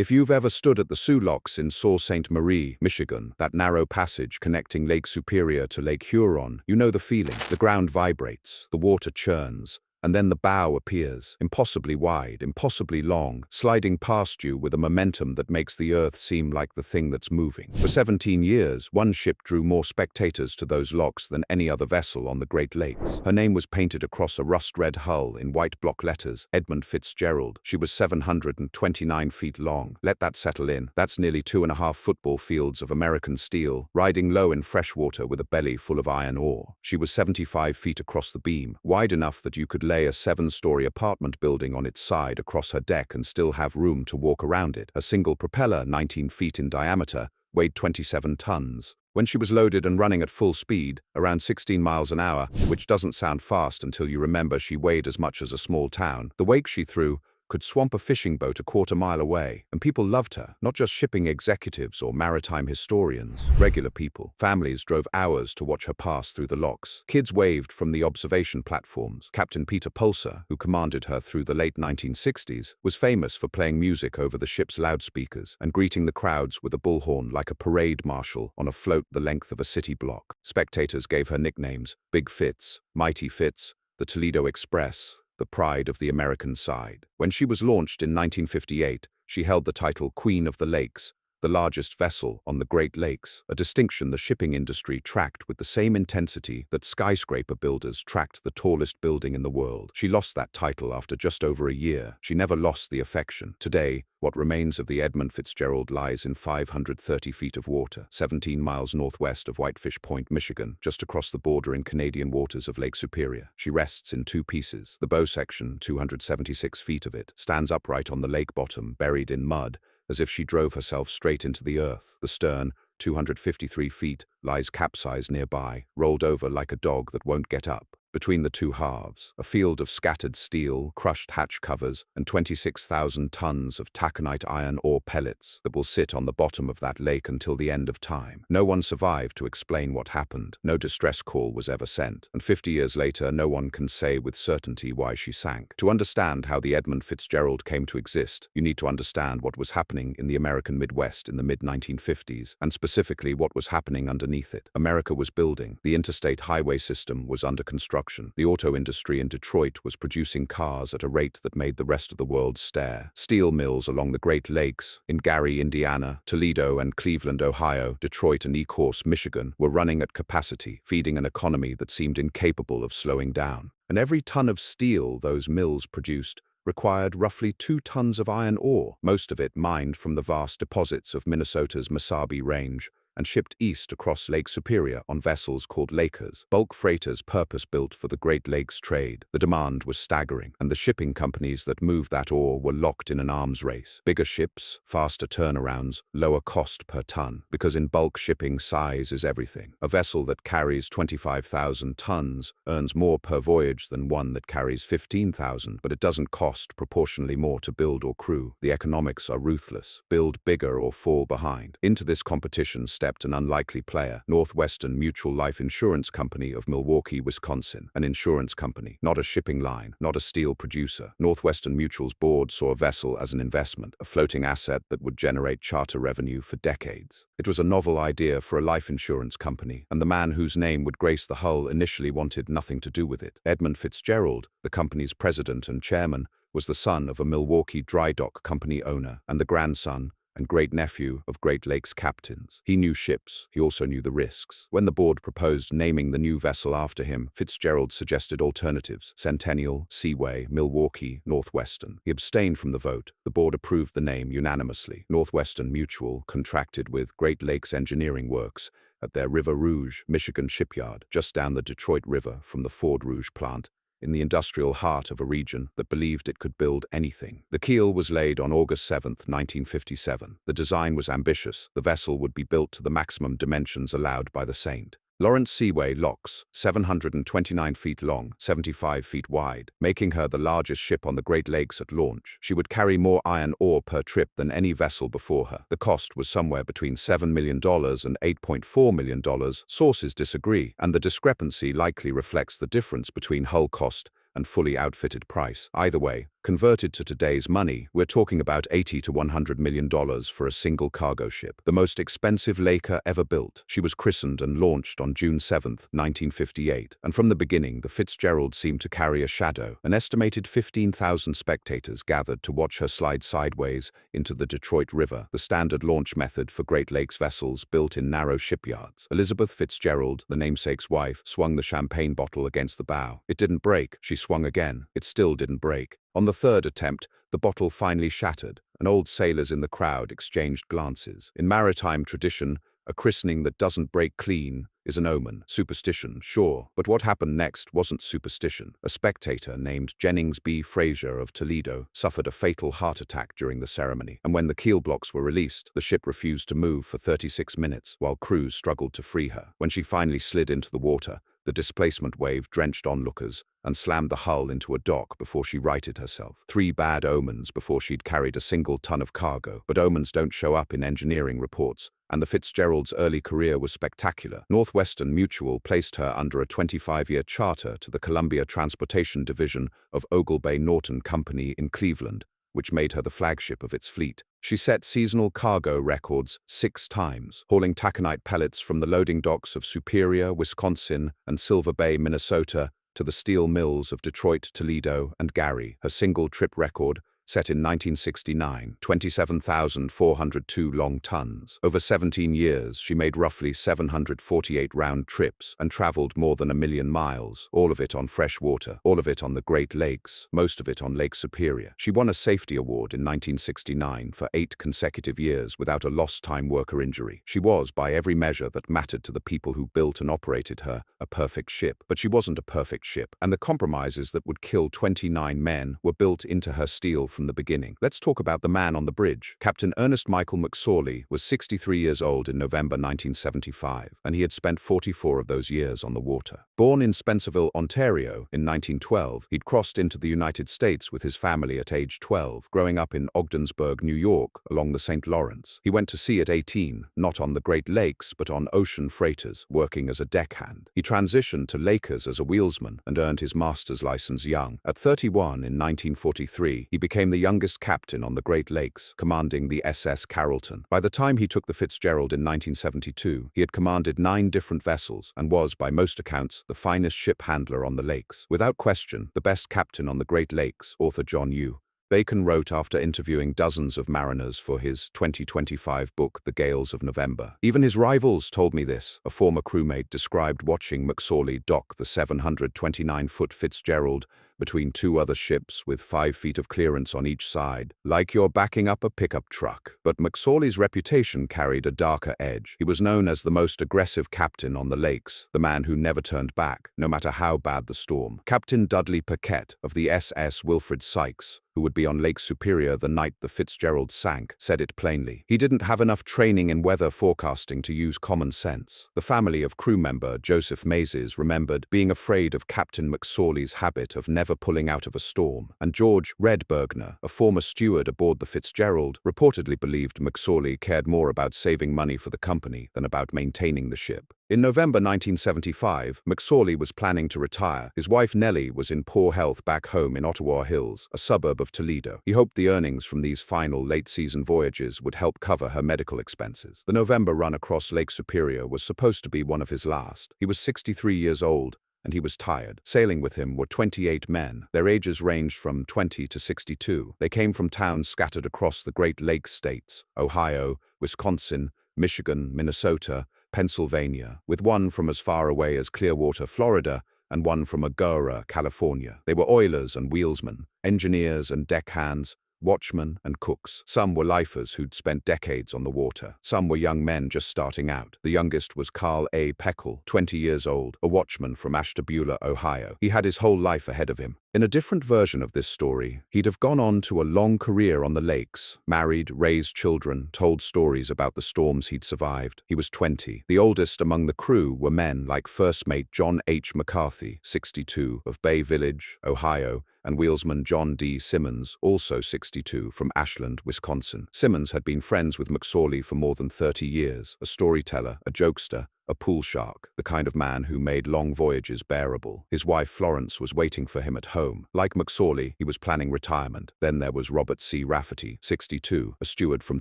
If you've ever stood at the Soo Locks in Sault Ste. Marie, Michigan, that narrow passage connecting Lake Superior to Lake Huron, you know the feeling. The ground vibrates, the water churns, and then the bow appears, impossibly wide, impossibly long, sliding past you with a momentum that makes the earth seem like the thing that's moving. For 17 years, one ship drew more spectators to those locks than any other vessel on the Great Lakes. Her name was painted across a rust-red hull in white block letters, Edmund Fitzgerald. She was 729 feet long. Let that settle in. That's nearly 2.5 football fields of American steel, riding low in fresh water with a belly full of iron ore. She was 75 feet across the beam, wide enough that you could lay a 7-story apartment building on its side across her deck and still have room to walk around it. A single propeller, 19 feet in diameter, weighed 27 tons. When she was loaded and running at full speed, around 16 miles an hour, which doesn't sound fast until you remember she weighed as much as a small town, the wake she threw could swamp a fishing boat a quarter-mile away. And people loved her, not just shipping executives or maritime historians. Regular people, families drove hours to watch her pass through the locks. Kids waved from the observation platforms. Captain Peter Pulser, who commanded her through the late 1960s, was famous for playing music over the ship's loudspeakers and greeting the crowds with a bullhorn like a parade marshal on a float the length of a city block. Spectators gave her nicknames: Big Fitz, Mighty Fitz, the Toledo Express, the pride of the American side. When she was launched in 1958, she held the title Queen of the Lakes, the largest vessel on the Great Lakes, a distinction the shipping industry tracked with the same intensity that skyscraper builders tracked the tallest building in the world. She lost that title after just over a year. She never lost the affection. Today, what remains of the Edmund Fitzgerald lies in 530 feet of water, 17 miles northwest of Whitefish Point, Michigan, just across the border in Canadian waters of Lake Superior. She rests in 2 pieces. The bow section, 276 feet of it, stands upright on the lake bottom, buried in mud, as if she drove herself straight into the earth. The stern, 253 feet, lies capsized nearby, rolled over like a dog that won't get up. Between the two halves, a field of scattered steel, crushed hatch covers, and 26,000 tons of taconite iron ore pellets that will sit on the bottom of that lake until the end of time. No one survived to explain what happened. No distress call was ever sent. And 50 years later, no one can say with certainty why she sank. To understand how the Edmund Fitzgerald came to exist, you need to understand what was happening in the American Midwest in the mid-1950s, and specifically what was happening underneath it. America was building. The interstate highway system was under construction. The auto industry in Detroit was producing cars at a rate that made the rest of the world stare. Steel mills along the Great Lakes, in Gary, Indiana, Toledo and Cleveland, Ohio, Detroit and Ecorse, Michigan, were running at capacity, feeding an economy that seemed incapable of slowing down. And every ton of steel those mills produced required roughly 2 tons of iron ore, most of it mined from the vast deposits of Minnesota's Mesabi Range, and shipped east across Lake Superior on vessels called Lakers, bulk freighters purpose-built for the Great Lakes trade. The demand was staggering, and the shipping companies that moved that ore were locked in an arms race. Bigger ships, faster turnarounds, lower cost per ton, because in bulk shipping, size is everything. A vessel that carries 25,000 tons earns more per voyage than one that carries 15,000, but it doesn't cost proportionally more to build or crew. The economics are ruthless. Build bigger or fall behind. Into this competition stepped an unlikely player, Northwestern Mutual Life Insurance Company of Milwaukee, Wisconsin, an insurance company, not a shipping line, not a steel producer. Northwestern Mutual's board saw a vessel as an investment, a floating asset that would generate charter revenue for decades. It was a novel idea for a life insurance company, and the man whose name would grace the hull initially wanted nothing to do with it. Edmund Fitzgerald, the company's president and chairman, was the son of a Milwaukee dry dock company owner and the grandson and great-nephew of Great Lakes captains. He knew ships. He also knew the risks. When the board proposed naming the new vessel after him, Fitzgerald suggested alternatives: Centennial, Seaway, Milwaukee, Northwestern. He abstained from the vote. The board approved the name unanimously. Northwestern Mutual contracted with Great Lakes Engineering Works at their River Rouge, Michigan shipyard, just down the Detroit River from the Ford Rouge plant, in the industrial heart of a region that believed it could build anything. The keel was laid on August 7, 1957. The design was ambitious. The vessel would be built to the maximum dimensions allowed by the St. Lawrence Seaway locks, 729 feet long, 75 feet wide, making her the largest ship on the Great Lakes at launch. She would carry more iron ore per trip than any vessel before her. The cost was somewhere between $7 million and $8.4 million. Sources disagree, and the discrepancy likely reflects the difference between hull cost and fully outfitted price. Either way, Converted to today's money, we're talking about $80 to $100 million for a single cargo ship, the most expensive Laker ever built. She was christened and launched on June 7, 1958, and from the beginning, the Fitzgerald seemed to carry a shadow. An estimated 15,000 spectators gathered to watch her slide sideways into the Detroit River, the standard launch method for Great Lakes vessels built in narrow shipyards. Elizabeth Fitzgerald, the namesake's wife, swung the champagne bottle against the bow. It didn't break. She swung again. It still didn't break. On the third attempt, the bottle finally shattered, and old sailors in the crowd exchanged glances. In maritime tradition, a christening that doesn't break clean is an omen. Superstition, sure, but what happened next wasn't superstition. A spectator named Jennings B. Frazier of Toledo suffered a fatal heart attack during the ceremony, and when the keel blocks were released, the ship refused to move for 36 minutes while crews struggled to free her. When she finally slid into the water, the displacement wave drenched onlookers and slammed the hull into a dock before she righted herself. 3 bad omens before she'd carried a single ton of cargo. But omens don't show up in engineering reports, and the Fitzgerald's early career was spectacular. Northwestern Mutual placed her under a 25-year charter to the Columbia Transportation Division of Oglebay Norton Company in Cleveland, which made her the flagship of its fleet. She set seasonal cargo records 6 times, hauling taconite pellets from the loading docks of Superior, Wisconsin, and Silver Bay, Minnesota, to the steel mills of Detroit, Toledo, and Gary. Her single-trip record, set in 1969, 27,402 long tons. Over 17 years, she made roughly 748 round trips and traveled more than 1 million miles, all of it on fresh water, all of it on the Great Lakes, most of it on Lake Superior. She won a safety award in 1969 for 8 consecutive years without a lost-time worker injury. She was, by every measure that mattered to the people who built and operated her, a perfect ship. But she wasn't a perfect ship, and the compromises that would kill 29 men were built into her steel from the beginning. Let's talk about the man on the bridge. Captain Ernest Michael McSorley was 63 years old in November 1975, and he had spent 44 of those years on the water. Born in Spencerville, Ontario in 1912, he'd crossed into the United States with his family at age 12, growing up in Ogdensburg, New York, along the St. Lawrence. He went to sea at 18, not on the Great Lakes, but on ocean freighters, working as a deckhand. He transitioned to Lakers as a wheelsman and earned his master's license young. At 31 in 1943, he became the youngest captain on the Great Lakes, commanding the SS Carrollton. By the time he took the Fitzgerald in 1972, he had commanded 9 different vessels and was, by most accounts, the finest ship handler on the lakes. Without question, the best captain on the Great Lakes, author John U. Bacon wrote after interviewing dozens of mariners for his 2025 book, The Gales of November. Even his rivals told me this. A former crewmate described watching McSorley dock the 729-foot Fitzgerald between 2 other ships with 5 feet of clearance on each side, like you're backing up a pickup truck. But McSorley's reputation carried a darker edge. He was known as the most aggressive captain on the lakes, the man who never turned back, no matter how bad the storm. Captain Dudley Paquette of the SS Wilfred Sykes, who would be on Lake Superior the night the Fitzgerald sank, said it plainly. He didn't have enough training in weather forecasting to use common sense. The family of crew member Joseph Mazes remembered being afraid of Captain McSorley's habit of never pulling out of a storm, and George Red Bergner, a former steward aboard the Fitzgerald, reportedly believed McSorley cared more about saving money for the company than about maintaining the ship. In November 1975, McSorley was planning to retire. His wife Nellie was in poor health back home in Ottawa Hills, a suburb of Toledo. He hoped the earnings from these final late-season voyages would help cover her medical expenses. The November run across Lake Superior was supposed to be one of his last. He was 63 years old, and he was tired. Sailing with him were 28 men. Their ages ranged from 20 to 62. They came from towns scattered across the Great Lakes states: Ohio, Wisconsin, Michigan, Minnesota, Pennsylvania, with one from as far away as Clearwater, Florida, and one from Agoura, California. They were oilers and wheelsmen, engineers and deckhands, watchmen and cooks. Some were lifers who'd spent decades on the water. Some were young men just starting out. The youngest was Carl A. Peckle, 20 years old, a watchman from Ashtabula, Ohio. He had his whole life ahead of him. In a different version of this story, he'd have gone on to a long career on the lakes, married, raised children, told stories about the storms he'd survived. He was 20. The oldest among the crew were men like First Mate John H. McCarthy, 62, of Bay Village, Ohio, and wheelsman John D. Simmons, also 62, from Ashland, Wisconsin. Simmons had been friends with McSorley for more than 30 years, a storyteller, a jokester, a pool shark, the kind of man who made long voyages bearable. His wife Florence was waiting for him at home. Like McSorley, he was planning retirement. Then there was Robert C. Rafferty, 62, a steward from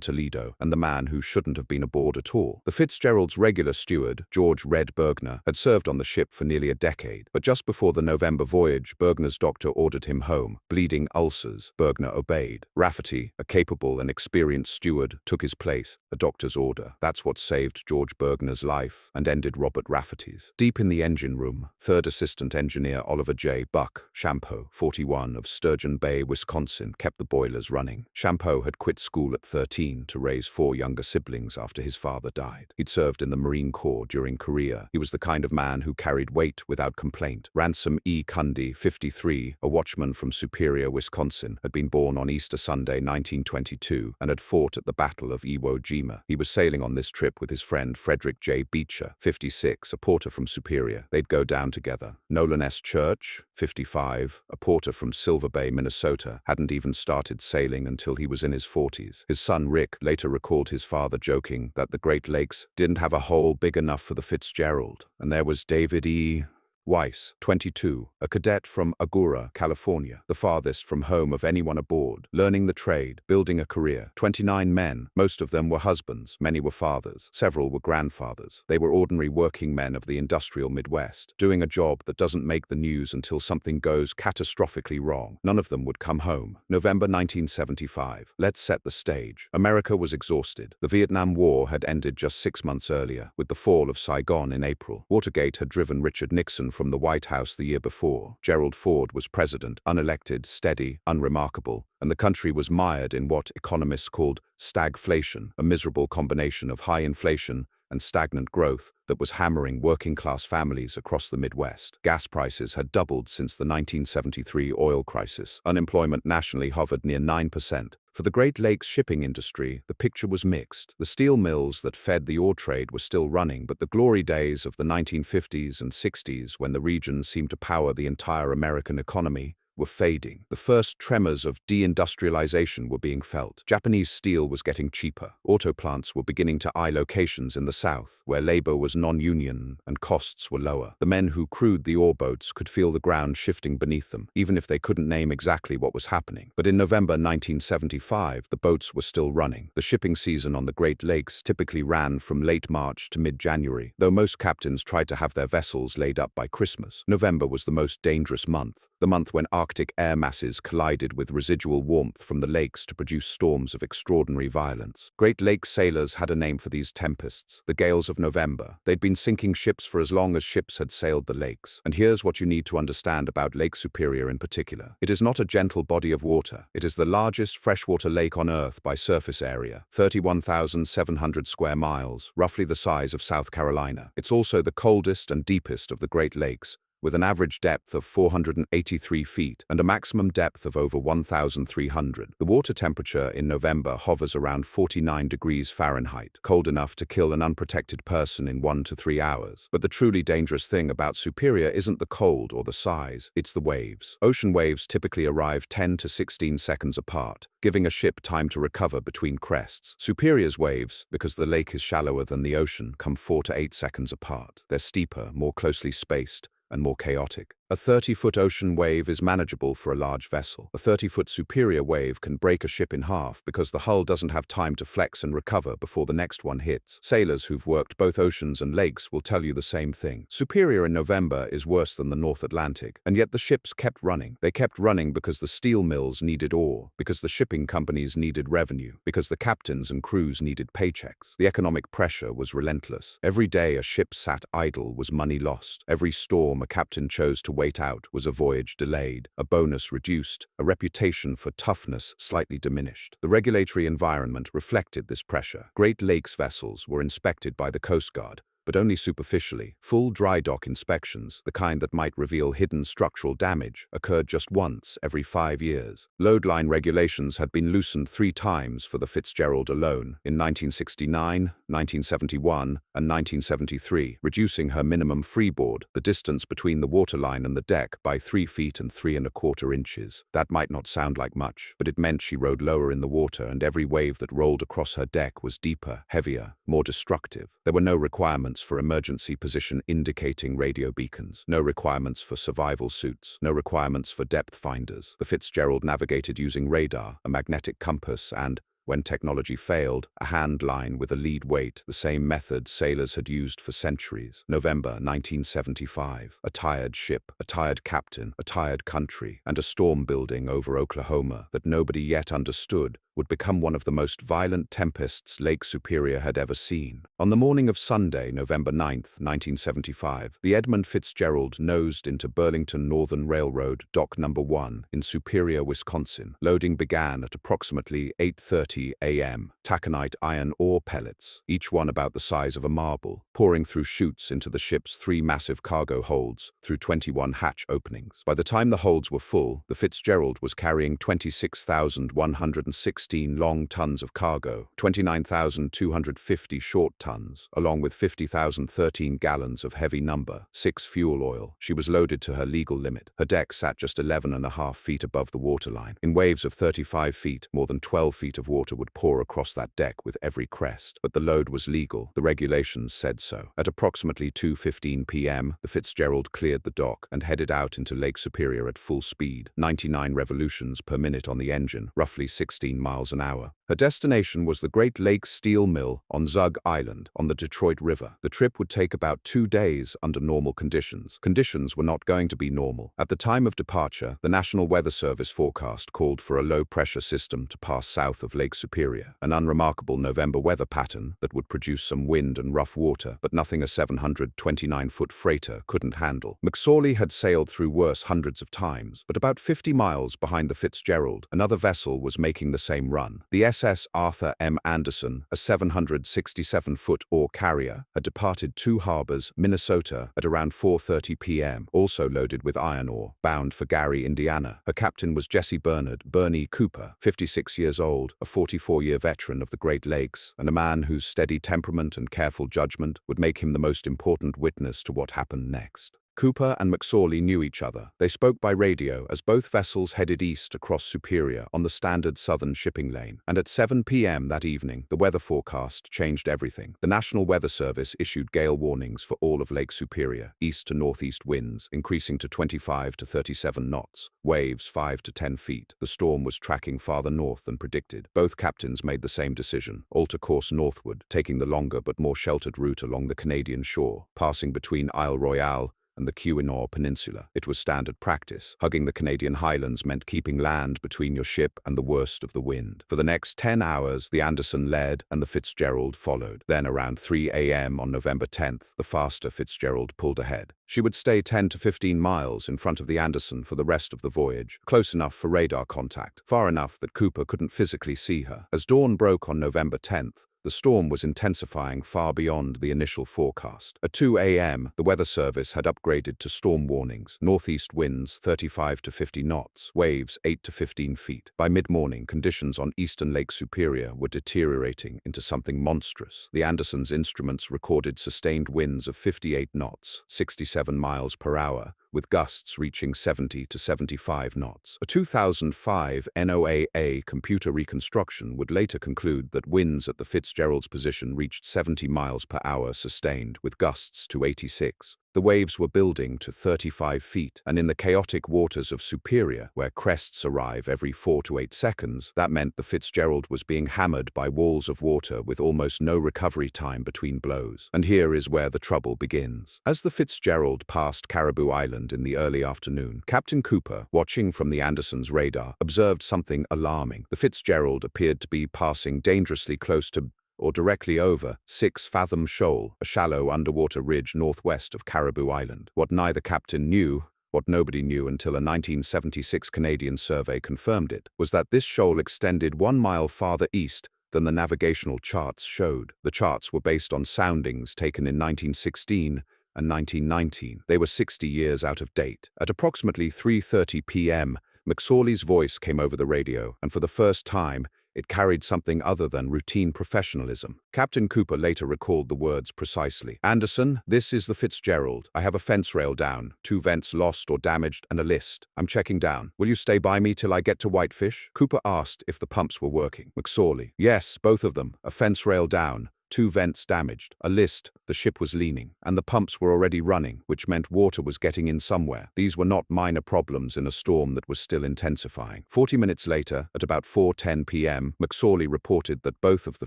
Toledo, and the man who shouldn't have been aboard at all. The Fitzgerald's regular steward, George "Red" Bergner, had served on the ship for nearly a decade, but just before the November voyage, Bergner's doctor ordered him home, bleeding ulcers. Bergner obeyed. Rafferty, a capable and experienced steward, took his place, a doctor's order. That's what saved George Bergner's life and ended Robert Rafferty's. Deep in the engine room, third assistant engineer Oliver J. Buck Champeau, 41, of Sturgeon Bay, Wisconsin, kept the boilers running. Champeau had quit school at 13 to raise 4 younger siblings after his father died. He'd served in the Marine Corps during Korea. He was the kind of man who carried weight without complaint. Ransom E. Cundy, 53, a watchman from Superior, Wisconsin, had been born on Easter Sunday 1922 and had fought at the Battle of Iwo Jima. He was sailing on this trip with his friend Frederick J. Beecher, 56, a porter from Superior. They'd go down together. Nolan S. Church, 55, a porter from Silver Bay, Minnesota, hadn't even started sailing until he was in his 40s. His son Rick later recalled his father joking that the Great Lakes didn't have a hole big enough for the Fitzgerald. And there was David E. Weiss, 22, a cadet from Agoura, California, the farthest from home of anyone aboard, learning the trade, building a career. 29 men, most of them were husbands, many were fathers, several were grandfathers. They were ordinary working men of the industrial Midwest, doing a job that doesn't make the news until something goes catastrophically wrong. None of them would come home. November 1975. Let's set the stage. America was exhausted. The Vietnam War had ended just 6 months earlier, with the fall of Saigon in April. Watergate had driven Richard Nixon from the White House the year before. Gerald Ford was president, unelected, steady, unremarkable, and the country was mired in what economists called stagflation, a miserable combination of high inflation and stagnant growth that was hammering working-class families across the Midwest. Gas prices had doubled since the 1973 oil crisis. Unemployment nationally hovered near 9%. For the Great Lakes shipping industry, the picture was mixed. The steel mills that fed the ore trade were still running, but the glory days of the 1950s and 60s, when the region seemed to power the entire American economy, were fading. The first tremors of deindustrialization were being felt. Japanese steel was getting cheaper. Auto plants were beginning to eye locations in the South, where labor was non-union and costs were lower. The men who crewed the ore boats could feel the ground shifting beneath them, even if they couldn't name exactly what was happening. But in November 1975, the boats were still running. The shipping season on the Great Lakes typically ran from late March to mid-January, though most captains tried to have their vessels laid up by Christmas. November was the most dangerous month, the month when Arctic air masses collided with residual warmth from the lakes to produce storms of extraordinary violence. Great Lakes sailors had a name for these tempests, the gales of November. They'd been sinking ships for as long as ships had sailed the lakes. And here's what you need to understand about Lake Superior in particular. It is not a gentle body of water. It is the largest freshwater lake on Earth by surface area, 31,700 square miles, roughly the size of South Carolina. It's also the coldest and deepest of the Great Lakes, with an average depth of 483 feet and a maximum depth of over 1,300. The water temperature in November hovers around 49 degrees Fahrenheit, cold enough to kill an unprotected person in 1 to 3 hours. But the truly dangerous thing about Superior isn't the cold or the size, it's the waves. Ocean waves typically arrive 10 to 16 seconds apart, giving a ship time to recover between crests. Superior's waves, because the lake is shallower than the ocean, come 4 to 8 seconds apart. They're steeper, more closely spaced, and more chaotic. A 30-foot ocean wave is manageable for a large vessel. A 30-foot Superior wave can break a ship in half because the hull doesn't have time to flex and recover before the next one hits. Sailors who've worked both oceans and lakes will tell you the same thing. Superior in November is worse than the North Atlantic, and yet the ships kept running. They kept running because the steel mills needed ore, because the shipping companies needed revenue, because the captains and crews needed paychecks. The economic pressure was relentless. Every day a ship sat idle was money lost. Every storm a captain chose to wait out was a voyage delayed, a bonus reduced, a reputation for toughness slightly diminished. The regulatory environment reflected this pressure. Great Lakes vessels were inspected by the Coast Guard, but only superficially. Full dry dock inspections, the kind that might reveal hidden structural damage, occurred just once every 5 years. Load line regulations had been loosened 3 times for the Fitzgerald alone, in 1969, 1971, and 1973, reducing her minimum freeboard, the distance between the waterline and the deck, by 3 feet and 3¼ inches. That might not sound like much, but it meant she rode lower in the water, and every wave that rolled across her deck was deeper, heavier, more destructive. There were no requirements requirements for emergency position indicating radio beacons, no requirements for survival suits, no requirements for depth finders. The Fitzgerald navigated using radar, a magnetic compass, and, when technology failed, a hand line with a lead weight, the same method sailors had used for centuries. November 1975. A tired ship, a tired captain, a tired country, and a storm building over Oklahoma that nobody yet understood would become one of the most violent tempests Lake Superior had ever seen. On the morning of Sunday, November 9, 1975, the Edmund Fitzgerald nosed into Burlington Northern Railroad, Dock No. 1, in Superior, Wisconsin. Loading began at approximately 8:30 a.m. Taconite iron ore pellets, each one about the size of a marble, pouring through chutes into the ship's 3 massive cargo holds through 21 hatch openings. By the time the holds were full, the Fitzgerald was carrying 26,116 long tons of cargo, 29,250 short tons, along with 50,013 gallons of heavy number 6 fuel oil. She was loaded to her legal limit. Her deck sat just 11.5 feet above the waterline. In waves of 35 feet, more than 12 feet of water would pour across that deck with every crest. But the load was legal. The regulations said so. At approximately 2:15 p.m., the Fitzgerald cleared the dock and headed out into Lake Superior at full speed, 99 revolutions per minute on the engine, roughly 16 miles an hour. Her destination was the Great Lakes Steel Mill on Zug Island, on the Detroit River. The trip would take about 2 days under normal conditions. Conditions were not going to be normal. At the time of departure, the National Weather Service forecast called for a low-pressure system to pass south of Lake Superior, an unremarkable November weather pattern that would produce some wind and rough water, but nothing a 729-foot freighter couldn't handle. McSorley had sailed through worse hundreds of times, but about 50 miles behind the Fitzgerald, another vessel was making the same run. The SS Arthur M. Anderson, a 767-foot ore carrier, had departed 2 Harbors, Minnesota, at around 4:30 p.m., also loaded with iron ore, bound for Gary, Indiana. Her captain was Jesse Bernie Cooper, 56 years old, a 44-year veteran of the Great Lakes, and a man whose steady temperament and careful judgment would make him the most important witness to what happened next. Cooper and McSorley knew each other. They spoke by radio as both vessels headed east across Superior on the standard southern shipping lane. And at 7 p.m. that evening, the weather forecast changed everything. The National Weather Service issued gale warnings for all of Lake Superior, east to northeast winds, increasing to 25 to 37 knots, waves 5 to 10 feet. The storm was tracking farther north than predicted. Both captains made the same decision, alter course northward, taking the longer but more sheltered route along the Canadian shore, passing between Isle Royale and the Keweenaw Peninsula. It was standard practice. Hugging the Canadian Highlands meant keeping land between your ship and the worst of the wind. For the next 10 hours, the Anderson led and the Fitzgerald followed. Then around 3 a.m. on November 10th, the faster Fitzgerald pulled ahead. She would stay 10 to 15 miles in front of the Anderson for the rest of the voyage, close enough for radar contact, far enough that Cooper couldn't physically see her. As dawn broke on November 10th, the storm was intensifying far beyond the initial forecast. At 2 a.m., the Weather Service had upgraded to storm warnings. Northeast winds 35 to 50 knots, waves 8 to 15 feet. By mid-morning, conditions on eastern Lake Superior were deteriorating into something monstrous. The Anderson's instruments recorded sustained winds of 58 knots, 67 miles per hour, with gusts reaching 70 to 75 knots. A 2005 NOAA computer reconstruction would later conclude that winds at the Fitzgerald's position reached 70 miles per hour sustained, with gusts to 86. The waves were building to 35 feet, and in the chaotic waters of Superior, where crests arrive every 4 to 8 seconds, that meant the Fitzgerald was being hammered by walls of water with almost no recovery time between blows. And here is where the trouble begins. As the Fitzgerald passed Caribou Island in the early afternoon, Captain Cooper, watching from the Anderson's radar, observed something alarming. The Fitzgerald appeared to be passing dangerously close to or directly over 6 Fathom Shoal, a shallow underwater ridge northwest of Caribou Island. What neither captain knew, what nobody knew until a 1976 Canadian survey confirmed it, was that this shoal extended 1 mile farther east than the navigational charts showed. The charts were based on soundings taken in 1916 and 1919. They were 60 years out of date. At approximately 3:30 p.m., McSorley's voice came over the radio, and for the first time, it carried something other than routine professionalism. Captain Cooper later recalled the words precisely. "Anderson, this is the Fitzgerald. I have a fence rail down, 2 vents lost or damaged, and a list. I'm checking down. Will you stay by me till I get to Whitefish?" Cooper asked if the pumps were working. McSorley: "Yes, both of them. A fence rail down. 2 vents damaged. A list, the ship was leaning, and the pumps were already running, which meant water was getting in somewhere. These were not minor problems in a storm that was still intensifying. 40 minutes later, at about 4:10 p.m., McSorley reported that both of the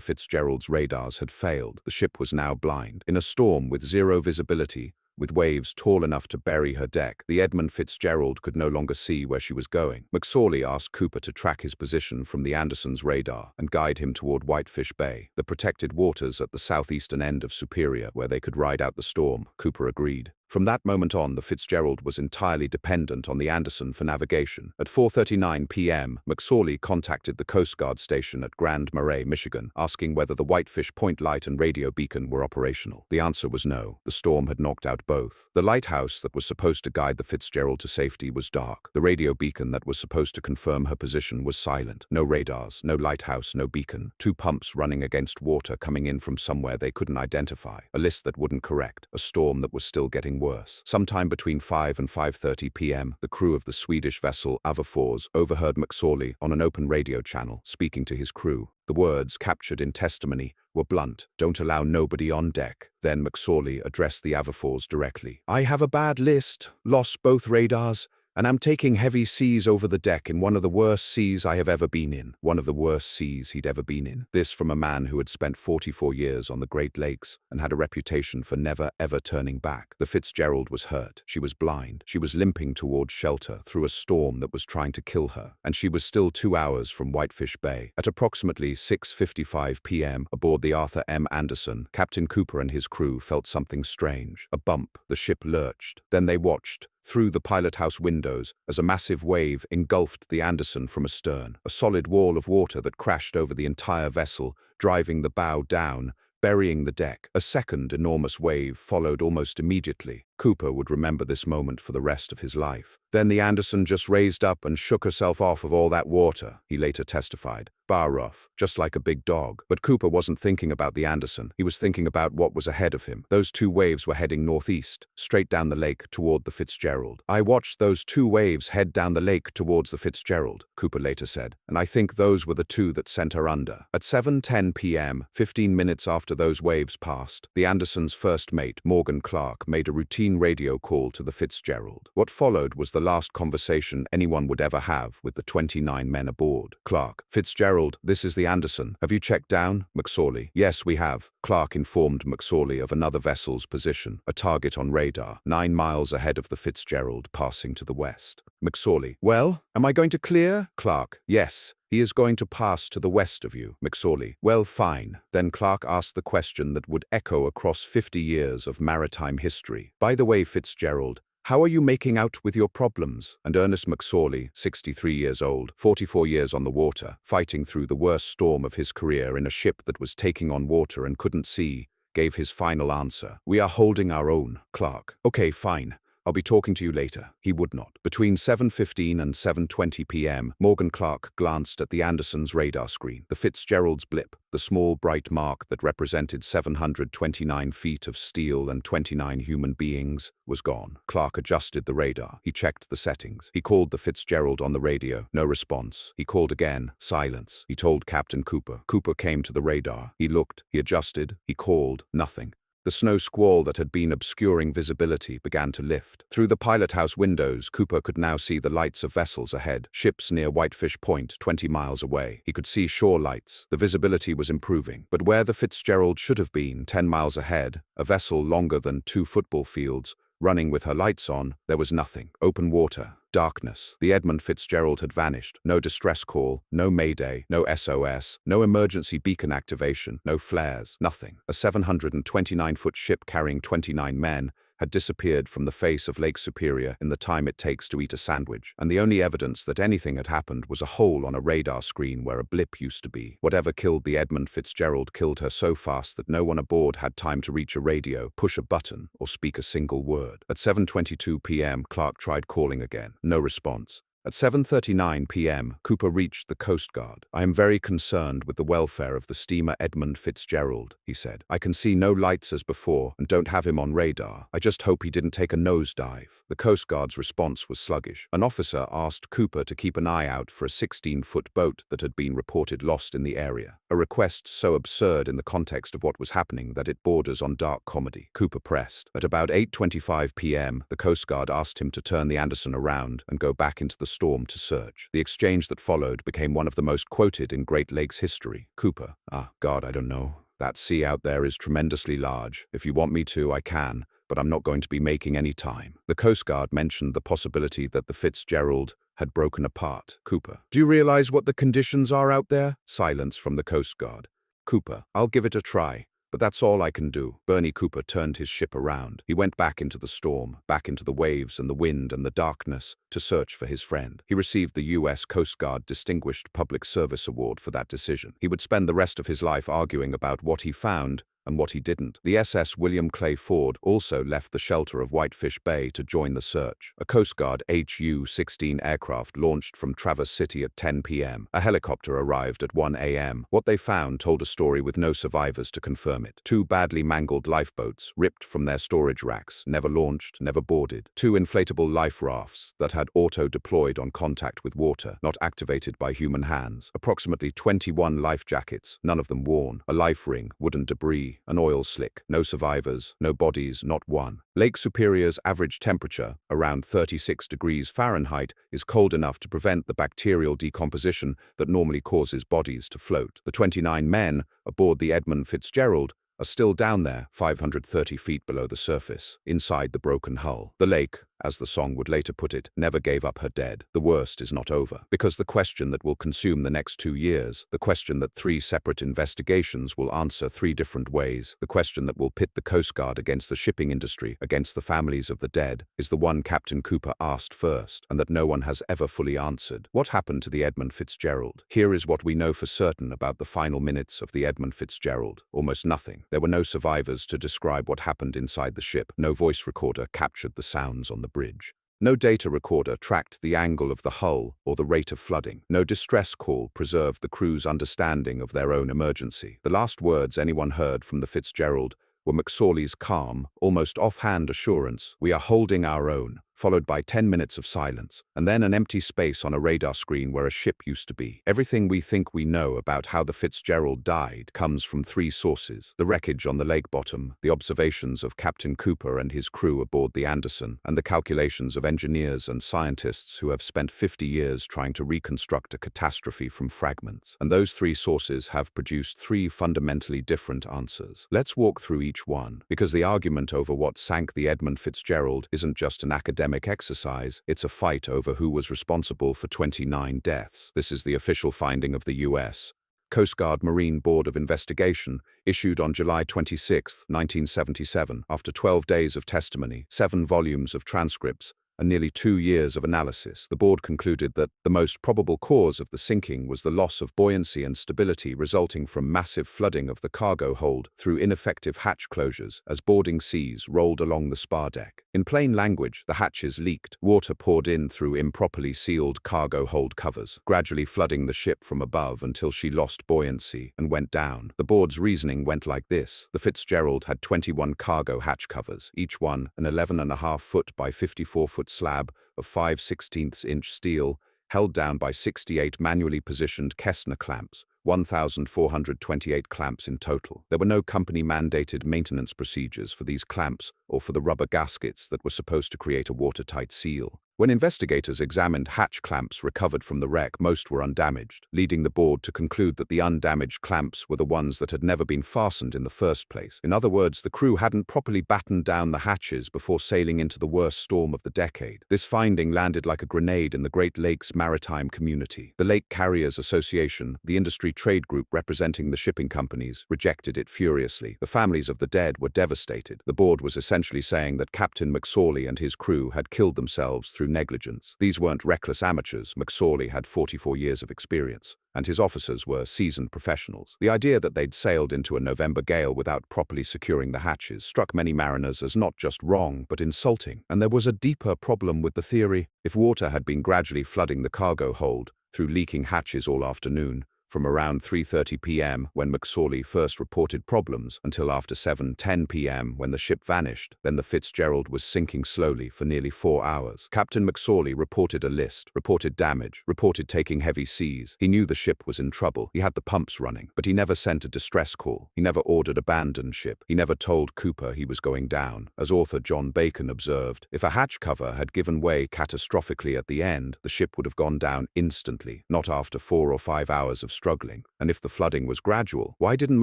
Fitzgerald's radars had failed. The ship was now blind. In a storm with zero visibility, with waves tall enough to bury her deck, the Edmund Fitzgerald could no longer see where she was going. McSorley asked Cooper to track his position from the Anderson's radar and guide him toward Whitefish Bay, the protected waters at the southeastern end of Superior where they could ride out the storm. Cooper agreed. From that moment on, the Fitzgerald was entirely dependent on the Anderson for navigation. At 4:39 p.m., McSorley contacted the Coast Guard station at Grand Marais, Michigan, asking whether the Whitefish Point light and radio beacon were operational. The answer was no. The storm had knocked out both. The lighthouse that was supposed to guide the Fitzgerald to safety was dark. The radio beacon that was supposed to confirm her position was silent. No radars, no lighthouse, no beacon. 2 pumps running against water coming in from somewhere they couldn't identify. A list that wouldn't correct. A storm that was still getting worse. Sometime between 5 and 5:30 p.m., the crew of the Swedish vessel Avafors overheard McSorley on an open radio channel speaking to his crew. The words, captured in testimony, were blunt. "Don't allow nobody on deck." Then McSorley addressed the Avafors directly. "I have a bad list, lost both radars, and I'm taking heavy seas over the deck in one of the worst seas I have ever been in." One of the worst seas he'd ever been in. This from a man who had spent 44 years on the Great Lakes and had a reputation for never ever turning back. The Fitzgerald was hurt. She was blind. She was limping towards shelter through a storm that was trying to kill her. And she was still 2 hours from Whitefish Bay. At approximately 6:55 p.m. aboard the Arthur M. Anderson, Captain Cooper and his crew felt something strange. A bump. The ship lurched. Then they watched through the pilothouse windows as a massive wave engulfed the Anderson from astern, a solid wall of water that crashed over the entire vessel, driving the bow down, burying the deck. A second enormous wave followed almost immediately. Cooper would remember this moment for the rest of his life. Then the Anderson just raised up and shook herself off of all that water, he later testified. Bar rough, just like a big dog. But Cooper wasn't thinking about the Anderson. He was thinking about what was ahead of him. Those 2 waves were heading northeast, straight down the lake toward the Fitzgerald. "I watched those 2 waves head down the lake towards the Fitzgerald," Cooper later said, "and I think those were the 2 that sent her under." At 7:10 p.m., 15 minutes after those waves passed, the Anderson's first mate, Morgan Clark, made a routine radio call to the Fitzgerald. What followed was the last conversation anyone would ever have with the 29 men aboard. "Clark, Fitzgerald, this is the Anderson. Have you checked down?" McSorley: "Yes, we have." Clark informed McSorley of another vessel's position, a target on radar, 9 miles ahead of the Fitzgerald, passing to the west. McSorley: "Well, am I going to clear?" Clark: "Yes. He is going to pass to the west of you." McSorley: "Well, fine." Then Clark asked the question that would echo across 50 years of maritime history. "By the way, Fitzgerald, how are you making out with your problems?" And Ernest McSorley, 63 years old, 44 years on the water, fighting through the worst storm of his career in a ship that was taking on water and couldn't see, gave his final answer. "We are holding our own." Clark: "Okay, fine. I'll be talking to you later." He would not. Between 7:15 and 7:20 p.m., Morgan Clark glanced at the Anderson's radar screen. The Fitzgerald's blip, the small bright mark that represented 729 feet of steel and 29 human beings, was gone. Clark adjusted the radar. He checked the settings. He called the Fitzgerald on the radio. No response. He called again. Silence. He told Captain Cooper. Cooper came to the radar. He looked. He adjusted. He called. Nothing. The snow squall that had been obscuring visibility began to lift. Through the pilothouse windows, Cooper could now see the lights of vessels ahead, ships near Whitefish Point, 20 miles away. He could see shore lights. The visibility was improving. But where the Fitzgerald should have been, 10 miles ahead, a vessel longer than 2 football fields, running with her lights on, there was nothing. Open water. Darkness. The Edmund Fitzgerald had vanished. No distress call, no mayday, no SOS, no emergency beacon activation, no flares, nothing. A 729-foot ship carrying 29 men had disappeared from the face of Lake Superior in the time it takes to eat a sandwich, and the only evidence that anything had happened was a hole on a radar screen where a blip used to be. Whatever killed the Edmund Fitzgerald killed her so fast that no one aboard had time to reach a radio, push a button, or speak a single word. At 7:22 p.m., Clark tried calling again. No response. At 7:39 p.m., Cooper reached the Coast Guard. "I am very concerned with the welfare of the steamer Edmund Fitzgerald," he said. "I can see no lights as before and don't have him on radar. I just hope he didn't take a nosedive." The Coast Guard's response was sluggish. An officer asked Cooper to keep an eye out for a 16-foot boat that had been reported lost in the area, a request so absurd in the context of what was happening that it borders on dark comedy. Cooper pressed. At about 8:25 p.m., the Coast Guard asked him to turn the Anderson around and go back into the storm to search. The exchange that followed became one of the most quoted in Great Lakes history. Cooper: God, I don't know. That sea out there is tremendously large. If you want me to, I can, but I'm not going to be making any time. The Coast Guard mentioned the possibility that the Fitzgerald had broken apart. Cooper: "Do you realize what the conditions are out there?" Silence from the Coast Guard. Cooper: "I'll give it a try, but that's all I can do." Bernie Cooper turned his ship around. He went back into the storm, back into the waves and the wind and the darkness, to search for his friend. He received the U.S. Coast Guard Distinguished Public Service Award for that decision. He would spend the rest of his life arguing about what he found and what he didn't. The SS William Clay Ford also left the shelter of Whitefish Bay to join the search. A Coast Guard HU-16 aircraft launched from Traverse City at 10 p.m. A helicopter arrived at 1 a.m. What they found told a story with no survivors to confirm it. 2 badly mangled lifeboats, ripped from their storage racks, never launched, never boarded. 2 inflatable life rafts that had auto-deployed on contact with water, not activated by human hands. Approximately 21 life jackets, none of them worn. A life ring, wooden debris, an oil slick. No survivors, no bodies, not one. Lake Superior's average temperature, around 36 degrees Fahrenheit, is cold enough to prevent the bacterial decomposition that normally causes bodies to float. The 29 men aboard the Edmund Fitzgerald are still down there, 530 feet below the surface, inside the broken hull. The lake, as the song would later put it, never gave up her dead. The worst is not over. Because the question that will consume the next 2 years, the question that 3 separate investigations will answer 3 different ways, the question that will pit the Coast Guard against the shipping industry, against the families of the dead, is the one Captain Cooper asked first, and that no one has ever fully answered. What happened to the Edmund Fitzgerald? Here is what we know for certain about the final minutes of the Edmund Fitzgerald. Almost nothing. There were no survivors to describe what happened inside the ship. No voice recorder captured the sounds on the bridge. No data recorder tracked the angle of the hull or the rate of flooding. No distress call preserved the crew's understanding of their own emergency. The last words anyone heard from the Fitzgerald were McSorley's calm, almost offhand assurance, "We are holding our own," followed by 10 minutes of silence, and then an empty space on a radar screen where a ship used to be. Everything we think we know about how the Fitzgerald died comes from 3 sources: the wreckage on the lake bottom, the observations of Captain Cooper and his crew aboard the Anderson, and the calculations of engineers and scientists who have spent 50 years trying to reconstruct a catastrophe from fragments. And those 3 sources have produced 3 fundamentally different answers. Let's walk through each one, because the argument over what sank the Edmund Fitzgerald isn't just an academic exercise, it's a fight over who was responsible for 29 deaths. This is the official finding of the U.S. Coast Guard Marine Board of Investigation, issued on July 26, 1977, after 12 days of testimony, 7 volumes of transcripts, and nearly 2 years of analysis. The board concluded that the most probable cause of the sinking was the loss of buoyancy and stability resulting from massive flooding of the cargo hold through ineffective hatch closures as boarding seas rolled along the spar deck. In plain language, the hatches leaked. Water poured in through improperly sealed cargo hold covers, gradually flooding the ship from above until she lost buoyancy and went down. The board's reasoning went like this. The Fitzgerald had 21 cargo hatch covers, each one an 11.5 foot by 54 foot slab of 5/16-inch steel, held down by 68 manually positioned Kessner clamps, 1,428 clamps in total. There were no company-mandated maintenance procedures for these clamps or for the rubber gaskets that were supposed to create a watertight seal. When investigators examined hatch clamps recovered from the wreck, most were undamaged, leading the board to conclude that the undamaged clamps were the ones that had never been fastened in the first place. In other words, the crew hadn't properly battened down the hatches before sailing into the worst storm of the decade. This finding landed like a grenade in the Great Lakes maritime community. The Lake Carriers Association, the industry trade group representing the shipping companies, rejected it furiously. The families of the dead were devastated. The board was essentially saying that Captain McSorley and his crew had killed themselves through negligence. These weren't reckless amateurs. McSorley had 44 years of experience. and his officers were seasoned professionals. The idea that they'd sailed into a November gale without properly securing the hatches struck many mariners as not just wrong, but insulting. And there was a deeper problem with the theory. If water had been gradually flooding the cargo hold through leaking hatches all afternoon, from around 3:30 p.m. when McSorley first reported problems until after 7:10 p.m. when the ship vanished, then the Fitzgerald was sinking slowly for nearly 4 hours. Captain McSorley reported a list, reported damage, reported taking heavy seas. He knew the ship was in trouble. He had the pumps running, but he never sent a distress call. He never ordered abandon ship. He never told Cooper he was going down. As author John Bacon observed, if a hatch cover had given way catastrophically at the end, the ship would have gone down instantly, not after 4 or 5 hours of struggling. And if the flooding was gradual, why didn't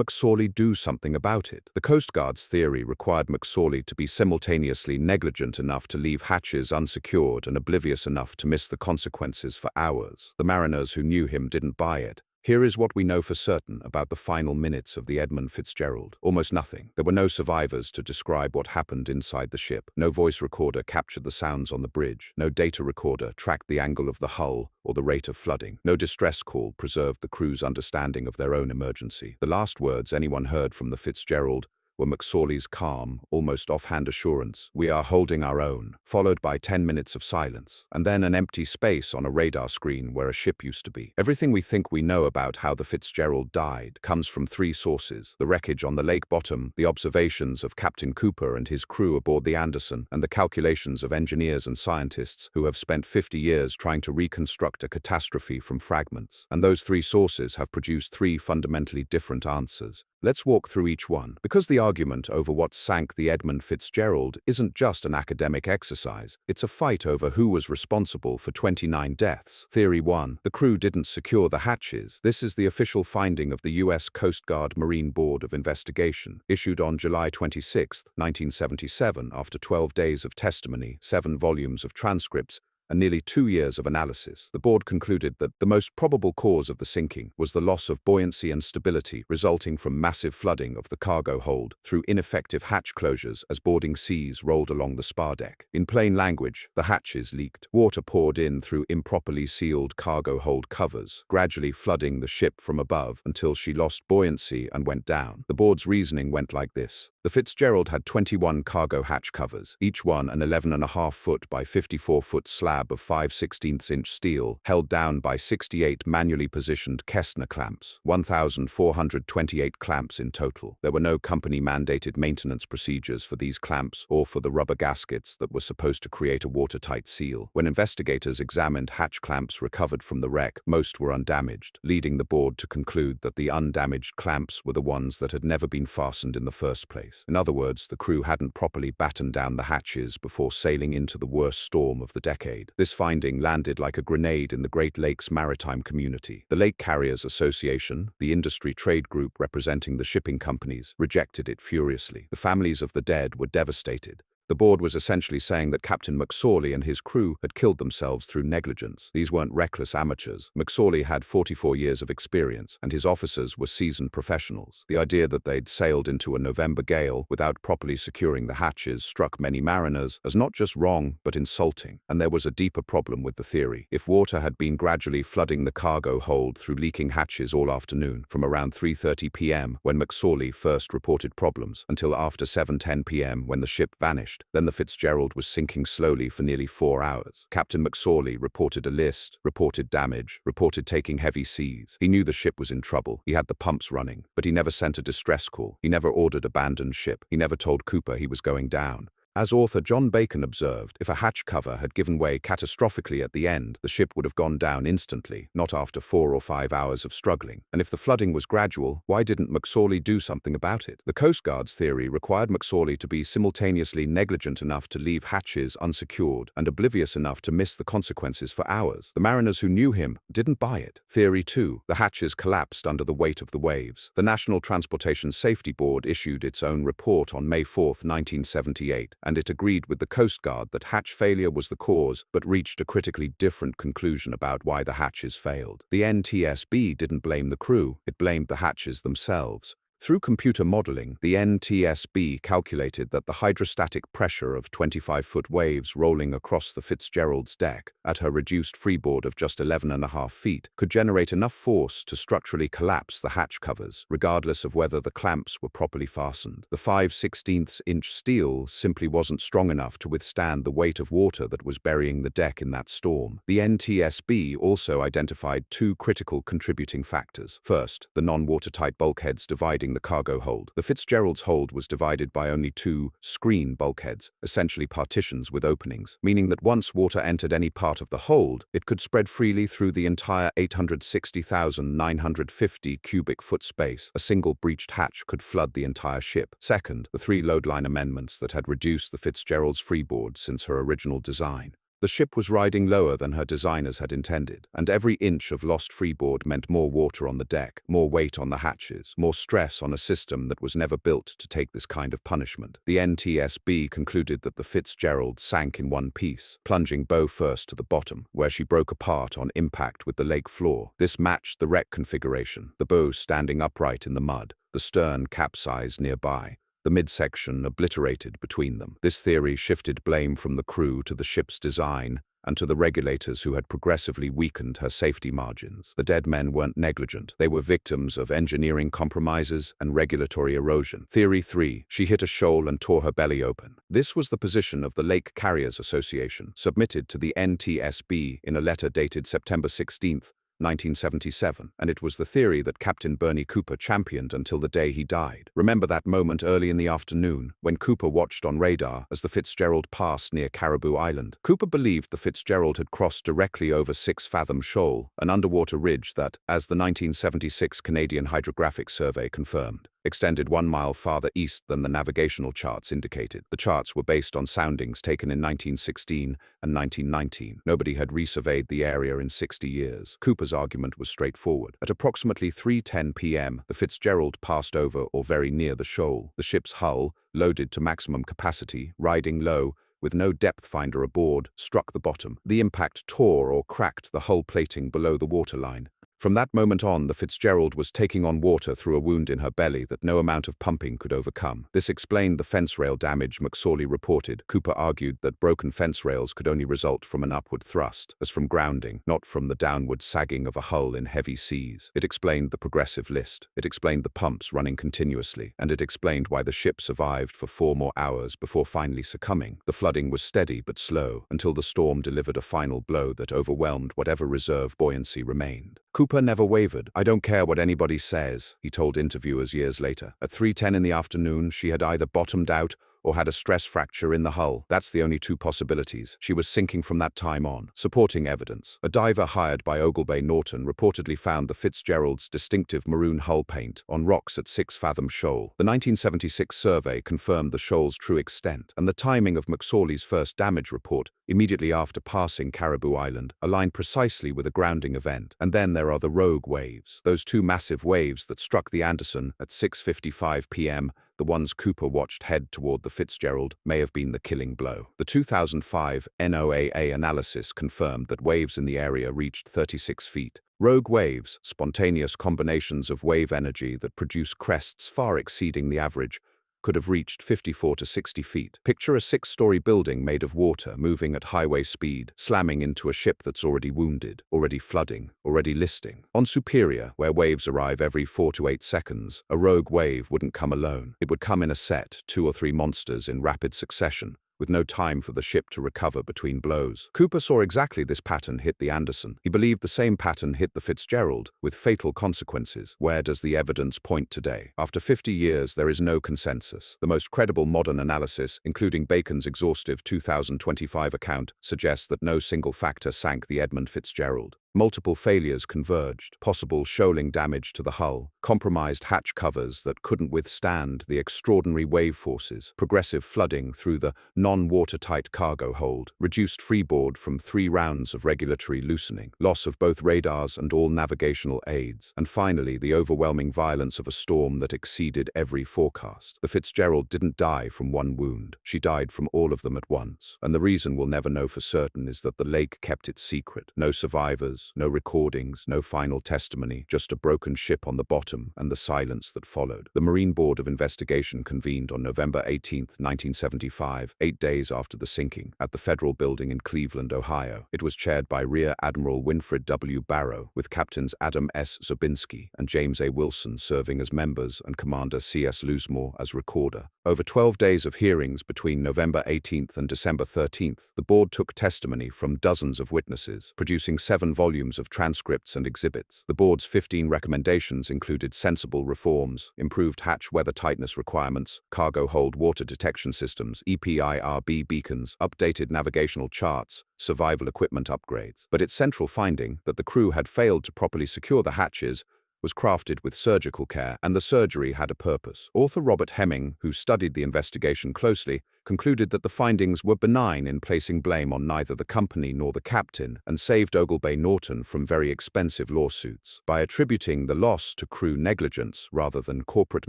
McSorley do something about it? The Coast Guard's theory required McSorley to be simultaneously negligent enough to leave hatches unsecured and oblivious enough to miss the consequences for hours. The mariners who knew him didn't buy it. Here is what we know for certain about the final minutes of the Edmund Fitzgerald. Almost nothing. There were no survivors to describe what happened inside the ship. No voice recorder captured the sounds on the bridge. No data recorder tracked the angle of the hull or the rate of flooding. No distress call preserved the crew's understanding of their own emergency. The last words anyone heard from the Fitzgerald were McSorley's calm, almost offhand assurance, "We are holding our own," followed by 10 minutes of silence, and then an empty space on a radar screen where a ship used to be. Everything we think we know about how the Fitzgerald died comes from 3 sources: the wreckage on the lake bottom, the observations of Captain Cooper and his crew aboard the Anderson, and the calculations of engineers and scientists who have spent 50 years trying to reconstruct a catastrophe from fragments. And those 3 sources have produced 3 fundamentally different answers. Let's walk through each one, because the argument over what sank the Edmund Fitzgerald isn't just an academic exercise. It's a fight over who was responsible for 29 deaths. Theory 1. The crew didn't secure the hatches. This is the official finding of the U.S. Coast Guard Marine Board of Investigation, issued on July 26, 1977, after 12 days of testimony, 7 volumes of transcripts, and nearly 2 years of analysis. The board concluded that the most probable cause of the sinking was the loss of buoyancy and stability resulting from massive flooding of the cargo hold through ineffective hatch closures as boarding seas rolled along the spar deck. In plain language, the hatches leaked. Water poured in through improperly sealed cargo hold covers, gradually flooding the ship from above until she lost buoyancy and went down. The board's reasoning went like this. The Fitzgerald had 21 cargo hatch covers, each one an 11.5-foot by 54-foot slab of 5/16-inch steel, held down by 68 manually positioned Kestner clamps, 1,428 clamps in total. There were no company-mandated maintenance procedures for these clamps or for the rubber gaskets that were supposed to create a watertight seal. When investigators examined hatch clamps recovered from the wreck, most were undamaged, leading the board to conclude that the undamaged clamps were the ones that had never been fastened in the first place. In other words, the crew hadn't properly battened down the hatches before sailing into the worst storm of the decade. This finding landed like a grenade in the Great Lakes maritime community. The Lake Carriers Association, the industry trade group representing the shipping companies, rejected it furiously. The families of the dead were devastated. The board was essentially saying that Captain McSorley and his crew had killed themselves through negligence. These weren't reckless amateurs. McSorley had 44 years of experience, and his officers were seasoned professionals. The idea that they'd sailed into a November gale without properly securing the hatches struck many mariners as not just wrong, but insulting. And there was a deeper problem with the theory. If water had been gradually flooding the cargo hold through leaking hatches all afternoon, from around 3:30 p.m. when McSorley first reported problems, until after 7:10 p.m. when the ship vanished, then the Fitzgerald was sinking slowly for nearly 4 hours. Captain McSorley reported a list, reported damage, reported taking heavy seas. He knew the ship was in trouble. He had the pumps running, but he never sent a distress call. He never ordered abandoned ship. He never told Cooper he was going down. As author John Bacon observed, if a hatch cover had given way catastrophically at the end, the ship would have gone down instantly, not after 4 or 5 hours of struggling. And if the flooding was gradual, why didn't McSorley do something about it? The Coast Guard's theory required McSorley to be simultaneously negligent enough to leave hatches unsecured and oblivious enough to miss the consequences for hours. The mariners who knew him didn't buy it. Theory 2. The hatches collapsed under the weight of the waves. The National Transportation Safety Board issued its own report on May 4, 1978. And it agreed with the Coast Guard that hatch failure was the cause, but reached a critically different conclusion about why the hatches failed. The NTSB didn't blame the crew, it blamed the hatches themselves. Through computer modeling, the NTSB calculated that the hydrostatic pressure of 25-foot waves rolling across the Fitzgerald's deck, at her reduced freeboard of just 11.5 feet, could generate enough force to structurally collapse the hatch covers, regardless of whether the clamps were properly fastened. The 5/16-inch steel simply wasn't strong enough to withstand the weight of water that was burying the deck in that storm. The NTSB also identified two critical contributing factors. First, the non-watertight bulkheads dividing the cargo hold. The Fitzgerald's hold was divided by only two screen bulkheads, essentially partitions with openings, meaning that once water entered any part of the hold, it could spread freely through the entire 860,950 cubic foot space. A single breached hatch could flood the entire ship. Second, the three loadline amendments that had reduced the Fitzgerald's freeboard since her original design. The ship was riding lower than her designers had intended, and every inch of lost freeboard meant more water on the deck, more weight on the hatches, more stress on a system that was never built to take this kind of punishment. The NTSB concluded that the Fitzgerald sank in one piece, plunging bow first to the bottom, where she broke apart on impact with the lake floor. This matched the wreck configuration, the bow standing upright in the mud, the stern capsized nearby, the midsection obliterated between them. This theory shifted blame from the crew to the ship's design and to the regulators who had progressively weakened her safety margins. The dead men weren't negligent. They were victims of engineering compromises and regulatory erosion. Theory 3. She hit a shoal and tore her belly open. This was the position of the Lake Carriers Association, submitted to the NTSB in a letter dated September 16, 1977, and it was the theory that Captain Bernie Cooper championed until the day he died. Remember that moment early in the afternoon when Cooper watched on radar as the Fitzgerald passed near Caribou Island? Cooper believed the Fitzgerald had crossed directly over 6 Fathom Shoal, an underwater ridge that, as the 1976 Canadian Hydrographic Survey confirmed, extended 1 mile farther east than the navigational charts indicated. The charts were based on soundings taken in 1916 and 1919. Nobody had resurveyed the area in 60 years. Cooper's argument was straightforward. At approximately 3:10 p.m., the Fitzgerald passed over or very near the shoal. The ship's hull, loaded to maximum capacity, riding low, with no depth finder aboard, struck the bottom. The impact tore or cracked the hull plating below the waterline. From that moment on, the Fitzgerald was taking on water through a wound in her belly that no amount of pumping could overcome. This explained the fence rail damage McSorley reported. Cooper argued that broken fence rails could only result from an upward thrust, as from grounding, not from the downward sagging of a hull in heavy seas. It explained the progressive list. It explained the pumps running continuously, and it explained why the ship survived for 4 more hours before finally succumbing. The flooding was steady but slow, until the storm delivered a final blow that overwhelmed whatever reserve buoyancy remained. Cooper never wavered. "I don't care what anybody says," he told interviewers years later. At 3:10 in the afternoon, she had either bottomed out or had a stress fracture in the hull. That's the only two possibilities. She was sinking from that time on. Supporting evidence. A diver hired by Oglebay Norton reportedly found the Fitzgerald's distinctive maroon hull paint on rocks at 6 Fathom Shoal. The 1976 survey confirmed the shoal's true extent, and the timing of McSorley's first damage report, immediately after passing Caribou Island, aligned precisely with a grounding event. And then there are the rogue waves. Those two massive waves that struck the Anderson at 6:55 p.m., the ones Cooper watched head toward the Fitzgerald, may have been the killing blow. The 2005 NOAA analysis confirmed that waves in the area reached 36 feet. Rogue waves, spontaneous combinations of wave energy that produce crests far exceeding the average, could have reached 54 to 60 feet. Picture a 6-story building made of water moving at highway speed, slamming into a ship that's already wounded, already flooding, already listing. On Superior, where waves arrive every 4 to 8 seconds, a rogue wave wouldn't come alone. It would come in a set, 2 or 3 monsters in rapid succession, with no time for the ship to recover between blows. Cooper saw exactly this pattern hit the Anderson. He believed the same pattern hit the Fitzgerald, with fatal consequences. Where does the evidence point today? After 50 years, there is no consensus. The most credible modern analysis, including Bacon's exhaustive 2025 account, suggests that no single factor sank the Edmund Fitzgerald. Multiple failures converged, possible shoaling damage to the hull, compromised hatch covers that couldn't withstand the extraordinary wave forces, progressive flooding through the non-watertight cargo hold, reduced freeboard from 3 rounds of regulatory loosening, loss of both radars and all navigational aids, and finally the overwhelming violence of a storm that exceeded every forecast. The Fitzgerald didn't die from one wound. She died from all of them at once, and the reason we'll never know for certain is that the lake kept it secret. No survivors, witnesses, no recordings, no final testimony, just a broken ship on the bottom and the silence that followed. The Marine Board of Investigation convened on November 18, 1975, 8 days after the sinking, at the Federal Building in Cleveland, Ohio. It was chaired by Rear Admiral Winfred W. Barrow, with Captains Adam S. Zubinski and James A. Wilson serving as members and Commander C.S. Loosemore as recorder. Over 12 days of hearings between November 18th and December 13th, the board took testimony from dozens of witnesses, producing 7 volumes of transcripts and exhibits. The board's 15 recommendations included sensible reforms, improved hatch weather tightness requirements, cargo hold water detection systems, EPIRB beacons, updated navigational charts, survival equipment upgrades. But its central finding, that the crew had failed to properly secure the hatches, was crafted with surgical care, and the surgery had a purpose. Author Robert Hemming, who studied the investigation closely, concluded that the findings were benign in placing blame on neither the company nor the captain, and saved Oglebay Norton from very expensive lawsuits. By attributing the loss to crew negligence rather than corporate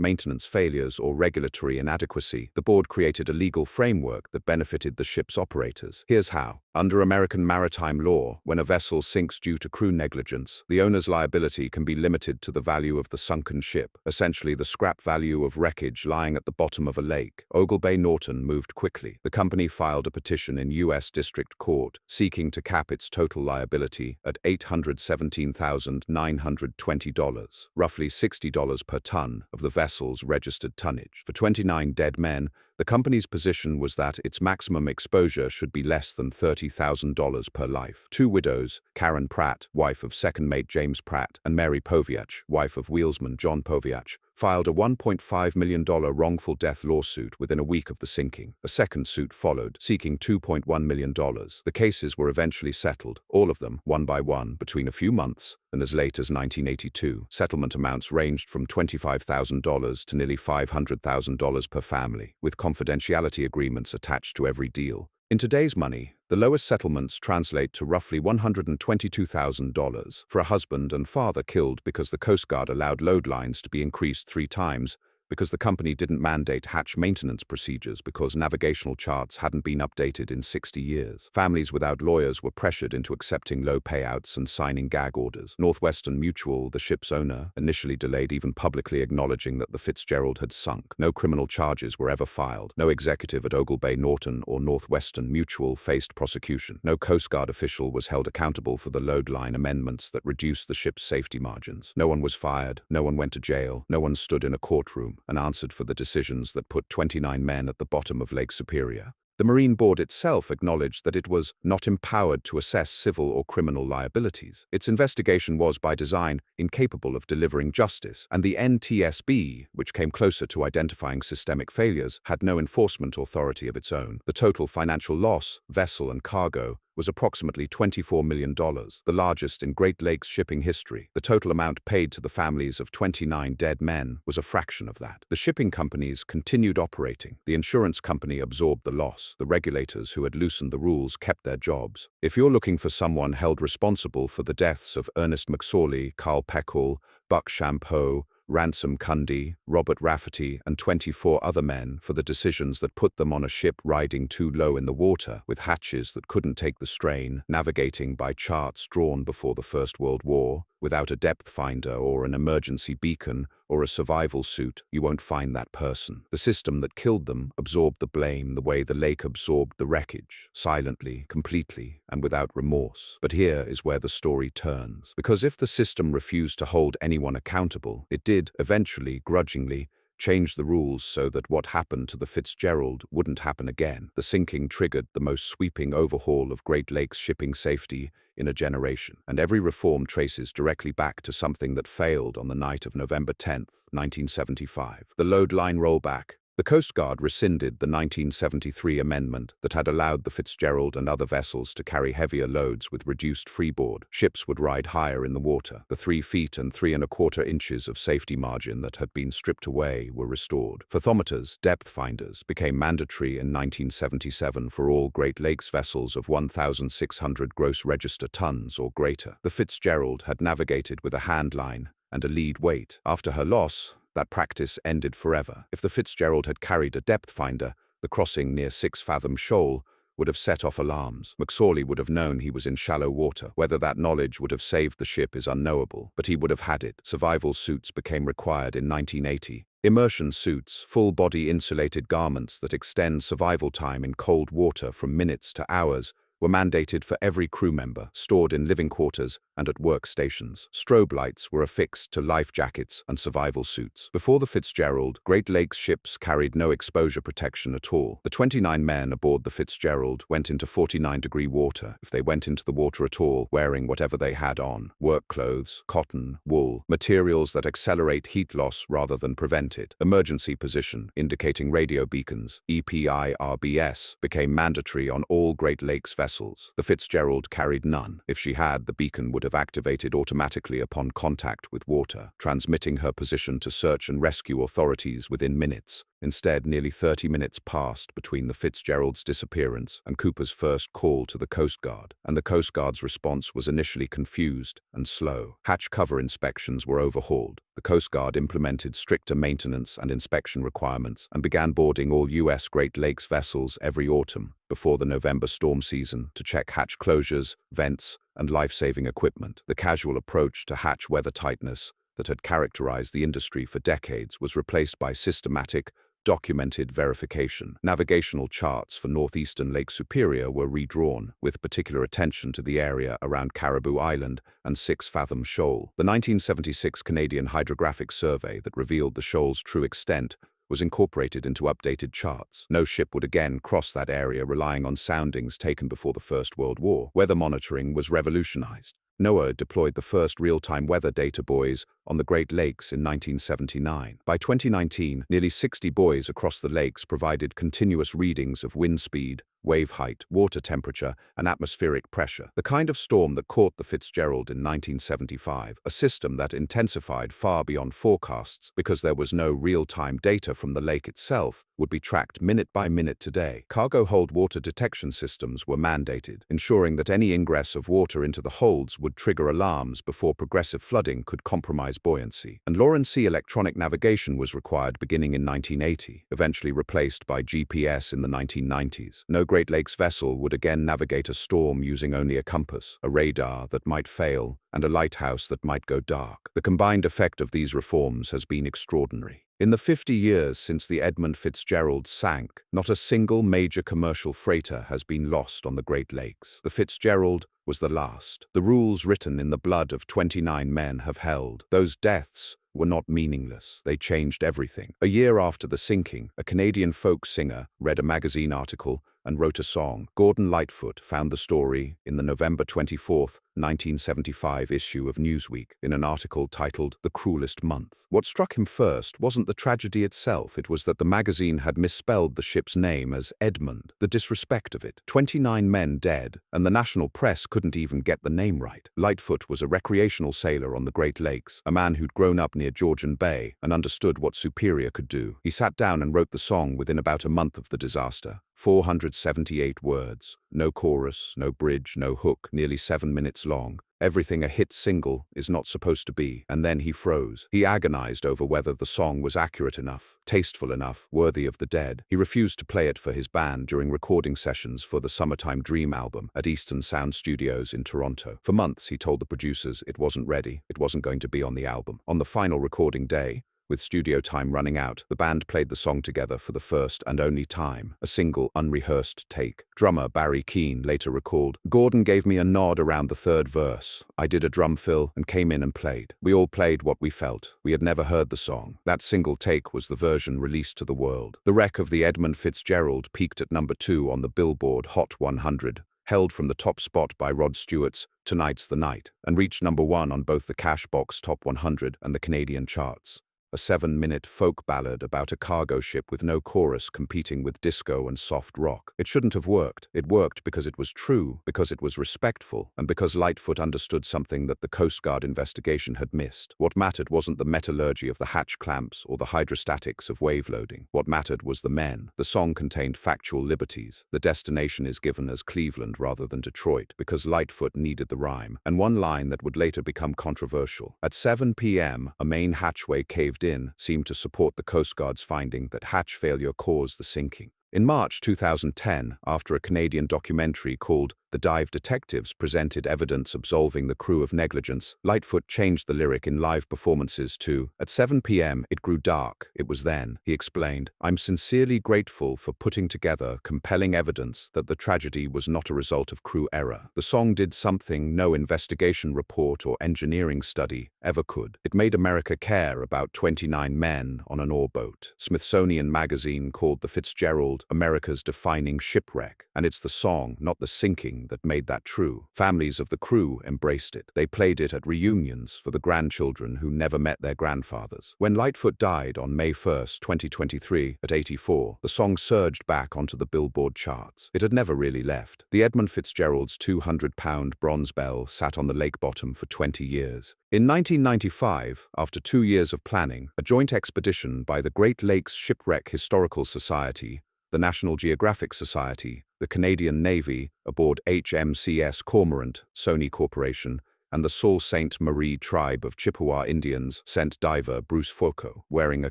maintenance failures or regulatory inadequacy, the board created a legal framework that benefited the ship's operators. Here's how. Under American maritime law, when a vessel sinks due to crew negligence, the owner's liability can be limited to the value of the sunken ship, essentially the scrap value of wreckage lying at the bottom of a lake. Oglebay Norton moved quickly. The company filed a petition in U.S. District Court, seeking to cap its total liability at $817,920, roughly $60 per ton of the vessel's registered tonnage. For 29 dead men, the company's position was that its maximum exposure should be less than $30,000 per life. 2 widows, Karen Pratt, wife of second mate James Pratt, and Mary Poviach, wife of wheelsman John Poviach, filed a $1.5 million wrongful death lawsuit within a week of the sinking. A second suit followed, seeking $2.1 million. The cases were eventually settled, all of them, one by one, between a few months and as late as 1982. Settlement amounts ranged from $25,000 to nearly $500,000 per family, with confidentiality agreements attached to every deal. In today's money, the lowest settlements translate to roughly $122,000 for a husband and father killed because the Coast Guard allowed load lines to be increased 3 times, because the company didn't mandate hatch maintenance procedures, because navigational charts hadn't been updated in 60 years. Families without lawyers were pressured into accepting low payouts and signing gag orders. Northwestern Mutual, the ship's owner, initially delayed even publicly acknowledging that the Fitzgerald had sunk. No criminal charges were ever filed. No executive at Oglebay Norton or Northwestern Mutual faced prosecution. No Coast Guard official was held accountable for the load line amendments that reduced the ship's safety margins. No one was fired. No one went to jail. No one stood in a courtroom and answered for the decisions that put 29 men at the bottom of Lake Superior. The Marine Board itself acknowledged that it was not empowered to assess civil or criminal liabilities. Its investigation was, by design, incapable of delivering justice, and the NTSB, which came closer to identifying systemic failures, had no enforcement authority of its own. The total financial loss, vessel and cargo, was approximately $24 million, the largest in Great Lakes shipping history. The total amount paid to the families of 29 dead men was a fraction of that. The shipping companies continued operating. The insurance company absorbed the loss. The regulators who had loosened the rules kept their jobs. If you're looking for someone held responsible for the deaths of Ernest McSorley, Carl Peckall, Buck Champeau, Ransom Cundy, Robert Rafferty, and 24 other men for the decisions that put them on a ship riding too low in the water, with hatches that couldn't take the strain, navigating by charts drawn before the First World War, without a depth finder or an emergency beacon or a survival suit, you won't find that person. The system that killed them absorbed the blame the way the lake absorbed the wreckage, silently, completely, and without remorse. But here is where the story turns. Because if the system refused to hold anyone accountable, it did, eventually, grudgingly, change the rules so that what happened to the Fitzgerald wouldn't happen again. The sinking triggered the most sweeping overhaul of Great Lakes shipping safety in a generation, and every reform traces directly back to something that failed on the night of November 10, 1975. The load line rollback. The Coast Guard rescinded the 1973 amendment that had allowed the Fitzgerald and other vessels to carry heavier loads with reduced freeboard. Ships would ride higher in the water. The 3 feet and 3¼ inches of safety margin that had been stripped away were restored. Fathometers, depth finders, became mandatory in 1977 for all Great Lakes vessels of 1,600 gross register tons or greater. The Fitzgerald had navigated with a hand line and a lead weight. After her loss, that practice ended forever. If the Fitzgerald had carried a depth finder, the crossing near 6 Fathom Shoal would have set off alarms. McSorley would have known he was in shallow water. Whether that knowledge would have saved the ship is unknowable, but he would have had it. Survival suits became required in 1980. Immersion suits, full-body insulated garments that extend survival time in cold water from minutes to hours, were mandated for every crew member, stored in living quarters and at workstations. Strobe lights were affixed to life jackets and survival suits. Before the Fitzgerald, Great Lakes ships carried no exposure protection at all. The 29 men aboard the Fitzgerald went into 49-degree water, if they went into the water at all, wearing whatever they had on: work clothes, cotton, wool, materials that accelerate heat loss rather than prevent it. Emergency position, indicating radio beacons, EPIRBS, became mandatory on all Great Lakes vessels. The Fitzgerald carried none. If she had, the beacon would have activated automatically upon contact with water, transmitting her position to search and rescue authorities within minutes. Instead, nearly 30 minutes passed between the Fitzgerald's disappearance and Cooper's first call to the Coast Guard, and the Coast Guard's response was initially confused and slow. Hatch cover inspections were overhauled. The Coast Guard implemented stricter maintenance and inspection requirements and began boarding all U.S. Great Lakes vessels every autumn before the November storm season to check hatch closures, vents, and life-saving equipment. The casual approach to hatch weather tightness that had characterized the industry for decades was replaced by systematic, documented verification. Navigational charts for northeastern Lake Superior were redrawn, with particular attention to the area around Caribou Island and 6 Fathom Shoal. The 1976 Canadian Hydrographic Survey that revealed the shoal's true extent was incorporated into updated charts. No ship would again cross that area relying on soundings taken before the First World War. Weather monitoring was revolutionized. NOAA deployed the first real-time weather data buoys on the Great Lakes in 1979. By 2019, nearly 60 buoys across the lakes provided continuous readings of wind speed, wave height, water temperature, and atmospheric pressure. The kind of storm that caught the Fitzgerald in 1975, a system that intensified far beyond forecasts because there was no real-time data from the lake itself, would be tracked minute by minute today. Cargo hold water detection systems were mandated, ensuring that any ingress of water into the holds would trigger alarms before progressive flooding could compromise buoyancy. And Lorentz electronic navigation was required beginning in 1980, eventually replaced by GPS in the 1990s. No Great Lakes vessel would again navigate a storm using only a compass, a radar that might fail, and a lighthouse that might go dark. The combined effect of these reforms has been extraordinary. In the 50 years since the Edmund Fitzgerald sank, not a single major commercial freighter has been lost on the Great Lakes. The Fitzgerald was the last. The rules written in the blood of 29 men have held. Those deaths were not meaningless. They changed everything. A year after the sinking, a Canadian folk singer read a magazine article and wrote a song. Gordon Lightfoot found the story in the November 24, 1975 issue of Newsweek in an article titled "The Cruelest Month." What struck him first wasn't the tragedy itself, it was that the magazine had misspelled the ship's name as Edmund. The disrespect of it. 29 men dead, and the national press couldn't even get the name right. Lightfoot was a recreational sailor on the Great Lakes, a man who'd grown up near Georgian Bay and understood what Superior could do. He sat down and wrote the song within about a month of the disaster. 478 words. No chorus, no bridge, no hook, nearly 7 minutes long. Everything a hit single is not supposed to be. And then he froze. He agonized over whether the song was accurate enough, tasteful enough, worthy of the dead. He refused to play it for his band during recording sessions for the Summertime Dream album at Eastern Sound Studios in Toronto. For months, he told the producers it wasn't ready, it wasn't going to be on the album. On the final recording day, with studio time running out, the band played the song together for the first and only time, a single, unrehearsed take. Drummer Barry Keane later recalled, "Gordon gave me a nod around the third verse. I did a drum fill and came in and played. We all played what we felt. We had never heard the song. That single take was the version released to the world." The wreck of the Edmund Fitzgerald peaked at number 2 on the Billboard Hot 100, held from the top spot by Rod Stewart's "Tonight's the Night," and reached number 1 on both the Cashbox Top 100 and the Canadian charts. A 7-minute folk ballad about a cargo ship with no chorus competing with disco and soft rock. It shouldn't have worked. It worked because it was true, because it was respectful, and because Lightfoot understood something that the Coast Guard investigation had missed. What mattered wasn't the metallurgy of the hatch clamps or the hydrostatics of wave loading. What mattered was the men. The song contained factual liberties. The destination is given as Cleveland rather than Detroit because Lightfoot needed the rhyme, and one line that would later become controversial. At 7 p.m., a main hatchway caved in seemed to support the Coast Guard's finding that hatch failure caused the sinking. In March 2010, after a Canadian documentary called The Dive Detectives presented evidence absolving the crew of negligence, Lightfoot changed the lyric in live performances to, "At 7 p.m. it grew dark, it was then," he explained, "I'm sincerely grateful for putting together compelling evidence that the tragedy was not a result of crew error." The song did something no investigation report or engineering study ever could. It made America care about 29 men on an ore boat. Smithsonian Magazine called the Fitzgerald America's defining shipwreck, and it's the song, not the sinking, that made that true. Families of the crew embraced it. They played it at reunions for the grandchildren who never met their grandfathers. When Lightfoot died on May 1, 2023, at 84, the song surged back onto the Billboard charts. It had never really left. The Edmund Fitzgerald's 200-pound bronze bell sat on the lake bottom for 20 years. In 1995, after 2 years of planning, a joint expedition by the Great Lakes Shipwreck Historical Society, the National Geographic Society, the Canadian Navy, aboard HMCS Cormorant, Sony Corporation, and the Sault Ste. Marie tribe of Chippewa Indians sent diver Bruce Foucault, wearing a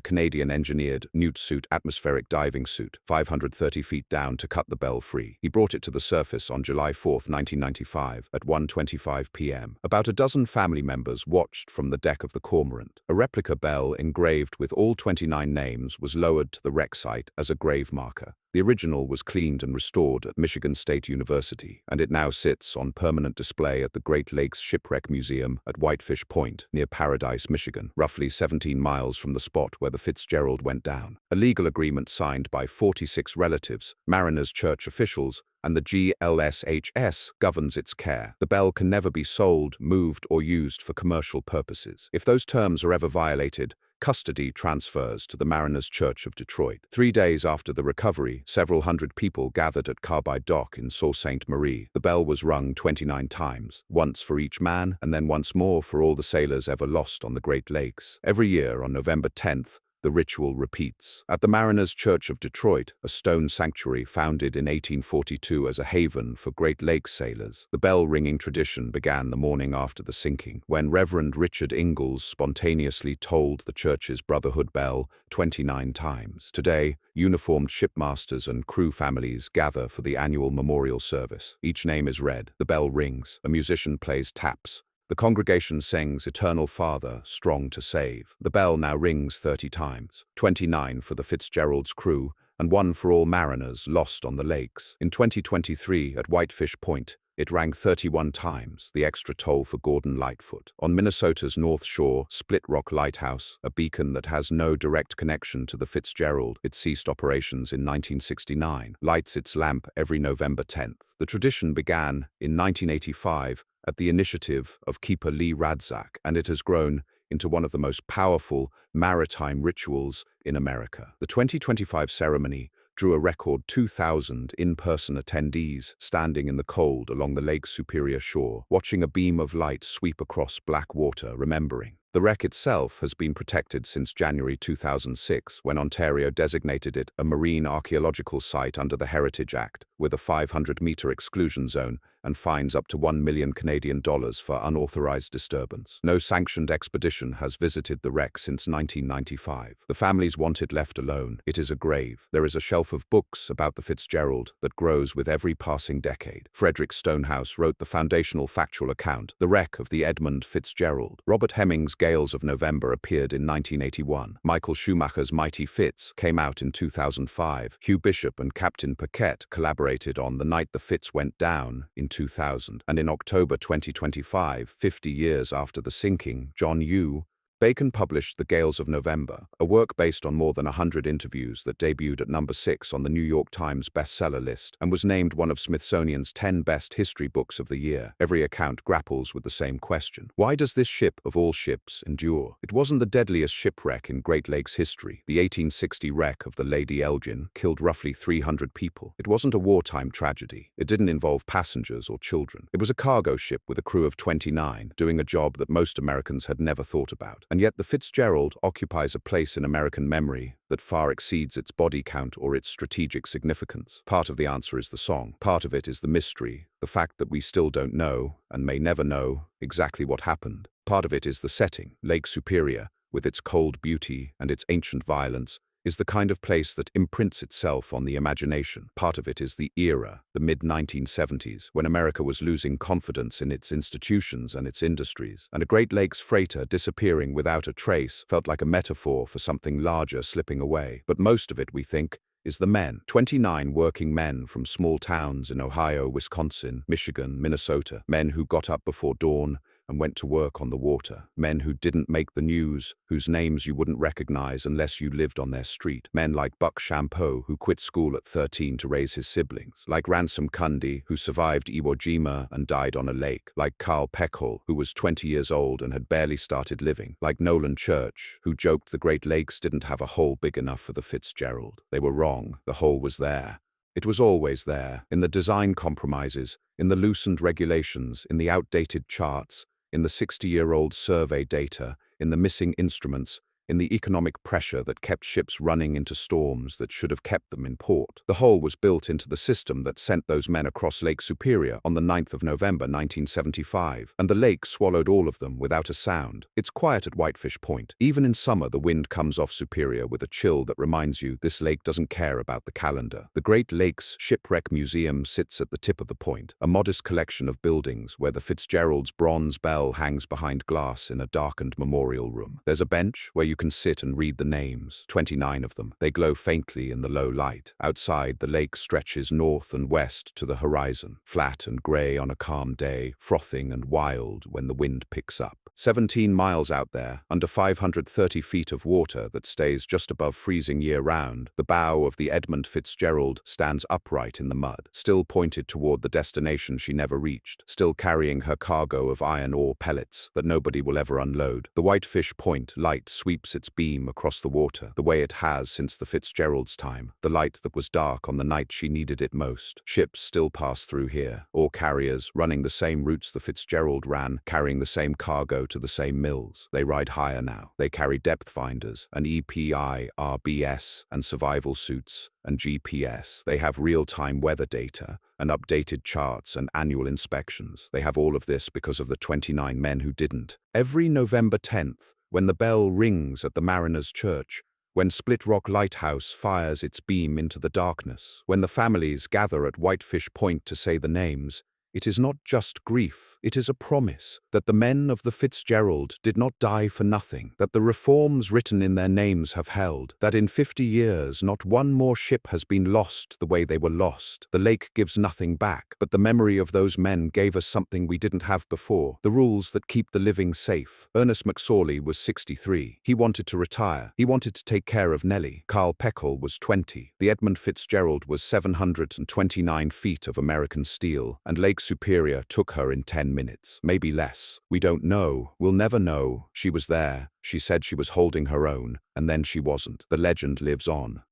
Canadian-engineered newt suit atmospheric diving suit, 530 feet down to cut the bell free. He brought it to the surface on July 4, 1995, at 1:25 p.m. About a dozen family members watched from the deck of the Cormorant. A replica bell engraved with all 29 names was lowered to the wreck site as a grave marker. The original was cleaned and restored at Michigan State University, and it now sits on permanent display at the Great Lakes Shipwreck Museum at Whitefish Point, near Paradise, Michigan, roughly 17 miles from the spot where the Fitzgerald went down. A legal agreement signed by 46 relatives, Mariners Church officials, and the GLSHS governs its care. The bell can never be sold, moved, or used for commercial purposes. If those terms are ever violated, custody transfers to the Mariners Church of Detroit. 3 days after the recovery, several hundred people gathered at Carbide Dock in Sault Ste. Marie. The bell was rung 29 times, once for each man, and then once more for all the sailors ever lost on the Great Lakes. Every year on November 10th, the ritual repeats. At the Mariners Church of Detroit, a stone sanctuary founded in 1842 as a haven for Great Lakes sailors, the bell-ringing tradition began the morning after the sinking, when Reverend Richard Ingalls spontaneously tolled the church's Brotherhood bell 29 times. Today, uniformed shipmasters and crew families gather for the annual memorial service. Each name is read, the bell rings, a musician plays taps, the congregation sings Eternal Father, Strong to Save. The bell now rings 30 times, 29 for the Fitzgerald's crew, and 1 for all mariners lost on the lakes. In 2023, at Whitefish Point, it rang 31 times, the extra toll for Gordon Lightfoot. On Minnesota's North Shore, Split Rock Lighthouse, a beacon that has no direct connection to the Fitzgerald, it ceased operations in 1969, lights its lamp every November 10th. The tradition began in 1985 at the initiative of Keeper Lee Radzak, and it has grown into one of the most powerful maritime rituals in America. The 2025 ceremony drew a record 2,000 in-person attendees standing in the cold along the lake's Superior shore, watching a beam of light sweep across black water, remembering. The wreck itself has been protected since January 2006, when Ontario designated it a marine archaeological site under the Heritage Act, with a 500-meter exclusion zone and fines up to $1 million Canadian for unauthorized disturbance. No sanctioned expedition has visited the wreck since 1995. The families want it left alone. It is a grave. There is a shelf of books about the Fitzgerald that grows with every passing decade. Frederick Stonehouse wrote the foundational factual account, The Wreck of the Edmund Fitzgerald. Robert Hemming's Gales of November appeared in 1981. Michael Schumacher's Mighty Fitz came out in 2005. Hugh Bishop and Captain Paquette collaborated on The Night the Fitz Went Down in 2000. And in October 2025, 50 years after the sinking, John Yu, Bacon published The Gales of November, a work based on more than 100 interviews that debuted at number 6 on the New York Times bestseller list and was named one of Smithsonian's 10 best history books of the year. Every account grapples with the same question. Why does this ship, of all ships, endure? It wasn't the deadliest shipwreck in Great Lakes history. The 1860 wreck of the Lady Elgin killed roughly 300 people. It wasn't a wartime tragedy. It didn't involve passengers or children. It was a cargo ship with a crew of 29, doing a job that most Americans had never thought about. And yet the Fitzgerald occupies a place in American memory that far exceeds its body count or its strategic significance. Part of the answer is the song. Part of it is the mystery, the fact that we still don't know, and may never know, exactly what happened. Part of it is the setting, Lake Superior, with its cold beauty and its ancient violence, is the kind of place that imprints itself on the imagination. Part of it is the era, the mid-1970s, when America was losing confidence in its institutions and its industries, and a Great Lakes freighter disappearing without a trace felt like a metaphor for something larger slipping away. But most of it, we think, is the men. 29 working men from small towns in Ohio, Wisconsin, Michigan, Minnesota. Men who got up before dawn and went to work on the water. Men who didn't make the news, whose names you wouldn't recognize unless you lived on their street. Men like Buck Shampoo, who quit school at 13 to raise his siblings. Like Ransom Kunde, who survived Iwo Jima and died on a lake. Like Carl Peckhall, who was 20 years old and had barely started living. Like Nolan Church, who joked the Great Lakes didn't have a hole big enough for the Fitzgerald. They were wrong. The hole was there. It was always there, in the design compromises, in the loosened regulations, in the outdated charts, in the 60-year-old survey data, in the missing instruments, in the economic pressure that kept ships running into storms that should have kept them in port. The hole was built into the system that sent those men across Lake Superior on the 9th of November 1975, and the lake swallowed all of them without a sound. It's quiet at Whitefish Point. Even in summer, the wind comes off Superior with a chill that reminds you this lake doesn't care about the calendar. The Great Lakes Shipwreck Museum sits at the tip of the point, a modest collection of buildings where the Fitzgerald's bronze bell hangs behind glass in a darkened memorial room. There's a bench where you can sit and read the names, 29 of them. They glow faintly in the low light. Outside, the lake stretches north and west to the horizon, flat and grey on a calm day, frothing and wild when the wind picks up. 17 miles out there, under 530 feet of water that stays just above freezing year-round, the bow of the Edmund Fitzgerald stands upright in the mud, still pointed toward the destination she never reached, still carrying her cargo of iron ore pellets that nobody will ever unload. The Whitefish Point light sweeps its beam across the water, the way it has since the Fitzgerald's time, the light that was dark on the night she needed it most. Ships still pass through here, ore carriers running the same routes the Fitzgerald ran, carrying the same cargo to the same mills. They ride higher now. They carry depth finders, an EPI, RBS, and survival suits, and GPS. They have real-time weather data, and updated charts and annual inspections. They have all of this because of the 29 men who didn't. Every November 10th, when the bell rings at the Mariners' Church, when Split Rock Lighthouse fires its beam into the darkness, when the families gather at Whitefish Point to say the names, it is not just grief, it is a promise that the men of the Fitzgerald did not die for nothing, that the reforms written in their names have held, that in 50 years not one more ship has been lost the way they were lost. The lake gives nothing back, but the memory of those men gave us something we didn't have before, the rules that keep the living safe. Ernest McSorley was 63. He wanted to retire. He wanted to take care of Nellie. Carl Peckhall was 20. The Edmund Fitzgerald was 729 feet of American steel, and Lake Superior took her in 10 minutes, maybe less. We don't know. We'll never know. She was there. She said she was holding her own, and then she wasn't. The legend lives on.